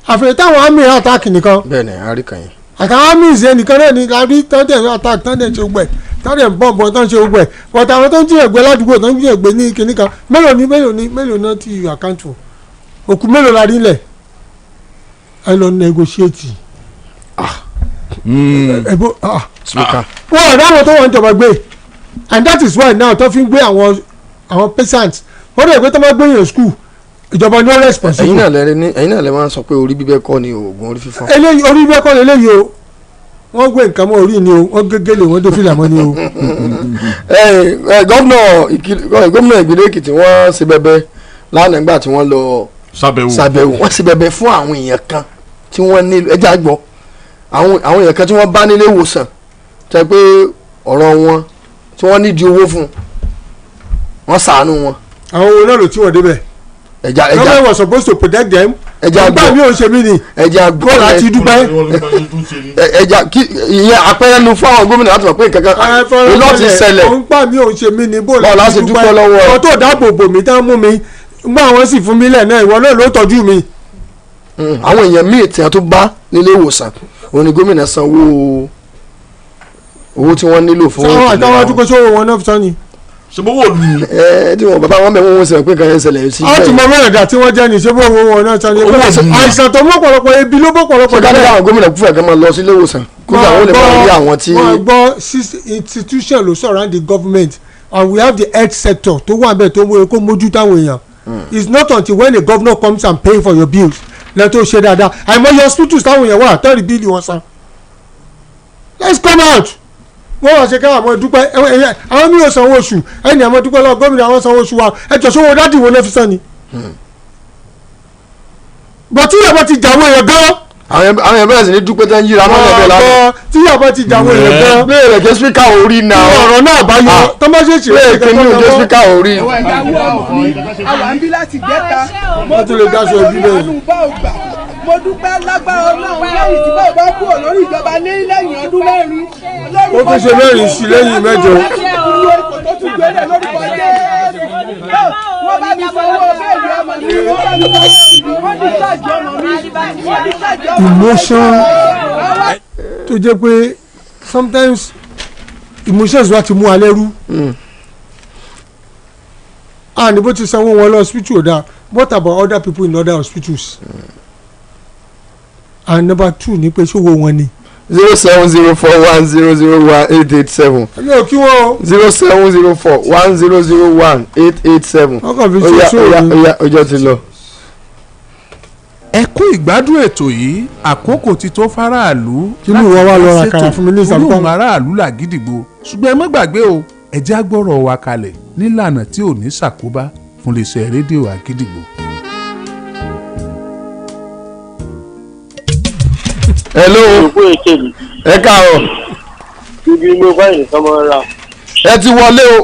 àfihàn táwọn army attack nìkan. bẹ́ẹ̀ni àríkàn yẹn. àtàwọn army ìṣe nìkan náà ní àbí tọ́ndẹ̀ attack tọ́ndẹ̀ ṣe gbẹ̀ tọ́ndẹ̀ bọ́ǹbù tọ́ndẹ̀ ṣe gbẹ̀ but àwọn tó ń jiyàn gbé ládùúgbò tó ń jiyàn gbé ní kinní kan mélòó náà ti account for òkú mélòó la rí lẹ̀ ẹ lọ negotiate. wọ́n ọ̀dọ́ àwọn tó wọ́n jọba gbé and that is why now tó fi ń gbé àwọn patients wọ́n dẹ̀ pé tó máa gbé yàn school ìjọba ní responsible. ẹ̀yin náà lè máa sọ pé orí bíbẹ́ kọ́ ni oògùn orí fífọ́. eléyìí orí bíbẹ́ kọ́ ni eléyìí o wọ́n gbé nǹkan mọ́ orí ni o wọ́n gégélé wọ́n dé fìlà mọ́ ni o. gómìnà ìpínlẹ̀ Èkìtì wọ́n ṣe bẹbẹ lánàá nígbà tí wọ́n lọ ṣàbẹ̀wò wọ́n ṣe bẹbẹ fún àwọn èèyàn kan tí wọ́n nílò ẹja gbọ́ àwọn èèyàn kan tí wọ́n bá nílé ìwòsàn tẹ́ pé ọ̀rọ̀ wọn tí wọ́n nídìí owó fún wọn ṣàánú wọn. àwọn owó náà ló tí wọ́n débẹ̀. government was supposed to protect them. gbà mí ò ṣe mí ni. gbọ́ láti dúpẹ́. ìyẹn àpẹẹrẹ nu fún àwọn gómìnà láti mọ̀ pé nǹkan kan ló ti ṣẹlẹ̀. òun gbà mí ò ṣe mí ni bó láti dúpẹ́ lọ́wọ́ ẹ̀. ọ̀tọ̀ dáàbò bò mí tán mú mi gbà wọ́n sì fún mi lẹ̀ náà ìwọ náà ló tọ́jú mi. àwọn èèyàn míì tí wọ́n tó bá nílé ìwòsàn òun ni gómìnà san owó tí wọ́n nílò fún. sáwọn àtàwọn àdúgbò sówó wọn náà fi tán ni. ṣebówó lu ni. tí wọn bàbá wọn bẹ wọn sọ pé kan yẹn ṣẹlẹ̀ sí. a ti mọ mẹ́rin dà tí wọ́n jẹ́ ní ṣebówó wọn náà sọ ni. àìsàn tó mọ́ pọ̀lọpọ̀ ebi ló bọ́ pọ̀lọpọ̀. ṣé káàdì àwọn gómìnà kúfẹ̀ kan máa lọ sí ilé ìwòsàn kó àwọn olè máa rí àwọn tí. wọ́n gbọ́ institution ló surround the government and we have the health sector tó wà bẹ́ẹ̀ tó mú kó mójú táwọn èèyàn. it's not until when a governor comes and pay for your bills lẹ́tọ́ ṣe dáadáa àìmọye hospitals táwọn èèyàn wà tẹ́rì bíìlì wọn san. let's come out wọ́n wá ṣe ká àwọn dúpẹ́ àwọn mi ò sanwó oṣù ẹni àwọn dúpẹ́ lọ́wọ́ gómìnà àwọn sanwó oṣù wa ẹjọ́ sówó dádì wo ló fi san ni. bọ̀tí ìyàbọ̀ ti jà àwọn èèyàn gan. àwọn èèyàn bẹ̀rẹ̀ sí ní dúpẹ́ tẹ́ ń yíra mọ́lẹ̀ bẹ́ẹ̀ lánàá. tí ìyàbọ̀ ti jà àwọn èèyàn gan. bẹ́ẹ̀ rẹ̀ jẹ́ spíkà orí náà. ọ̀rọ̀ náà bá yọ tọ́mọ́sẹ̀sì rẹ̀ kí ni jẹ́ spíkà orí. àwọn àbí láti gẹ́ta wọ́n tún lè dáṣọ ẹbí bẹ́ẹ̀. mo dúpẹ́ lágbára Ọlọ́run lẹ́yìn tí bàbá kúrò lórí ìjọba ní lẹ́yìn ọdún mẹ́rin. ó fi ṣe mẹ́rin sí lẹ́yìn mẹ́jọ. tó tún gbélé lórí kọjá wọ́n bá mi sọ owó bẹ́ẹ̀ni ọmọ mi wọ́n ní sáàjì ọmọ mi wọ́n ní sáàjì ọmọ mi. emotion tó jẹ́ pé sometimes emotions wa ti mú alẹ́ rú. and bó ti sanwó wọn lọ hospital ọ̀dà what about other people in other hospitals. and number 2 ní pé ṣòwò wọn ni. 07041001887. ẹni ò kí wọ́n o. 07041001887. ọkàn fi ṣe sóòrùn. oya ọjọ́ ti lọ. ẹ kú ìgbádùn ètò yìí àkókò ti tó faraàlú. kí ni ìwọ wá lọ ra kàrà fún mi ní ìsàlùkọ́. olóhùn aráàlú làgídìgbò ṣùgbọ́n ẹ má gbàgbé o ẹ jẹ́ àgbọ̀rọ̀ wa kalẹ̀ nílànà tí ò ní ṣàkóbá fún iléeṣẹ́ rédíò àgídìgbò. hello ẹ káàárọ̀. ibi mo bá ìnìkan mọ́ ra. ẹ ti wọlé o.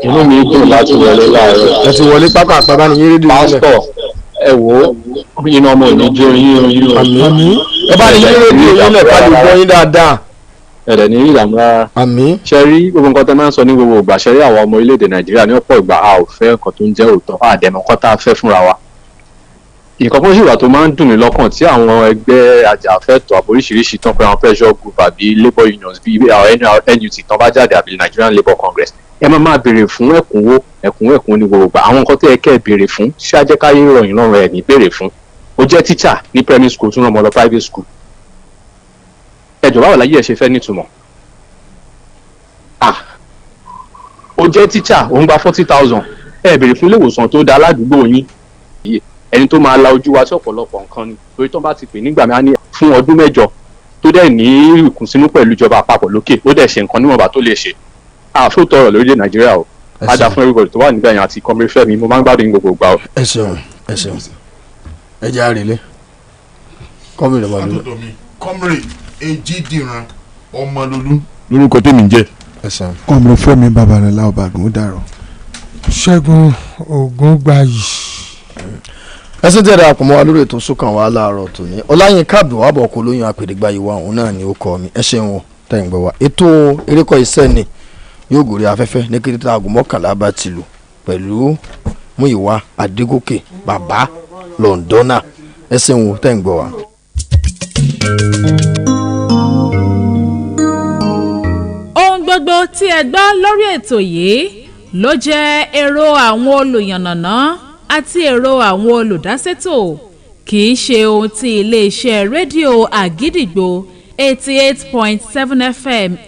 inú mi dùn láti wọlé láàárọ̀. ẹ ti wọlé pápá àpábá ní rédíò nílẹ̀. pásítọ̀ ẹ wò ó iná ọmọ ò ní jó yín oyún o. àmín. ẹ bá ní yín rédíò nílẹ̀ ká lè gbọ́ yín dáadáa. ẹ̀rẹ̀ ní ìdààmú rárá. àmín. ṣe rí gbogbo nǹkan tó máa ń sọ ní gbogbo ìgbà ṣe rí àwọn ọmọ orílẹ̀-èdè Nàìjíríà ní ọ̀pọ̀ ìgbà a ò fẹ́ nǹkan tó ń jẹ́ òótọ́ àdẹ̀mọ́kọ́ tá a fẹ́ fúnra wa. nǹkan fún ìṣèwà tó máa ń dùn mí lọ́kàn tí àwọn ẹgbẹ́ ajàfẹ́tọ̀ọ́ àbóríṣiríṣi tán pé àwọn pressure group àbí labour unions bíi NUT tán bá jáde àbí Nigerian Labour Congress ẹ máa béèrè fún ẹ̀kúnwó ní gbogbo ìgbà àwọn nǹkan tó yẹ kẹ́ ẹ béèrè fún ṣé ajẹ́káyé rọyìn lọ́rùn ẹ̀ ní béèrè fún ó jẹ́ teacher ní primary school tún rán ọmọ lọ private school ẹjọ́ báwo láyé ẹ̀ ṣe fẹ́ nítumọ̀ ó jẹ́ teacher òun gba 40,000 ẹ béèrè fún ilé ìwòsàn tó dáa ládùúgbò yín ẹni tó máa la ojú wa sí ọ̀pọ̀lọpọ̀ nǹkan ni torí tó bá ti pè nígbà mi á ní fún ọdún mẹ́jọ tó dẹ̀ ní ìkùnsínú pẹ̀lú ìjọba àpapọ̀ lókè ó dẹ̀ ṣe nǹkan níwọ̀nba tó lè ṣe àfóòtọ́ ọ̀rọ̀ lórílẹ̀ Nàìjíríà o ada fún everybody tó wà nígbà yẹn àti kọ́mírí fẹ́mi mo máa ń gbádùn gbogbo ìgbà o. ẹ ṣeun ẹ jẹ́ àrèlé kọ́mírí ọmọ lulu. kọ́mírí Èjìdìran Ọmọlúlú lórúkọ tèmi ń jẹ́. kọ́mírí fẹ́mi babalọ́lá ọbaàgùn ó dàrọ̀. Ṣẹ́gun Ògúngbàyì. ẹsìn tẹ̀lé àpòmọ́ wa lórí ètò sókàn wa láàárọ̀ tòní Ọláyínká ABDULWAHAB OKO OLOYUN àpèdégbà yìí wa òun náà ni ó kọ́ mi ẹ ṣeun tẹ̀yìn gbọ́ wa ètò erékọ́ iṣẹ́ ni yóò gòrí afẹ́fẹ́ ní kété aago 11 bá ti lù pẹ̀lú Múyìwá Adégòkè bàbá Lọ́ndọ́nà ẹ ṣeun tẹ̀yìn gbọ́ wa. ohun gbogbo tí ẹ gbọ́ lórí ètò yìí ló jẹ́ èrò àwọn olùyànnàná àti èrò àwọn olùdásètò kì í ṣe ohun tí iléeṣẹ́ rédíò Àgídìgbò 88.7 FM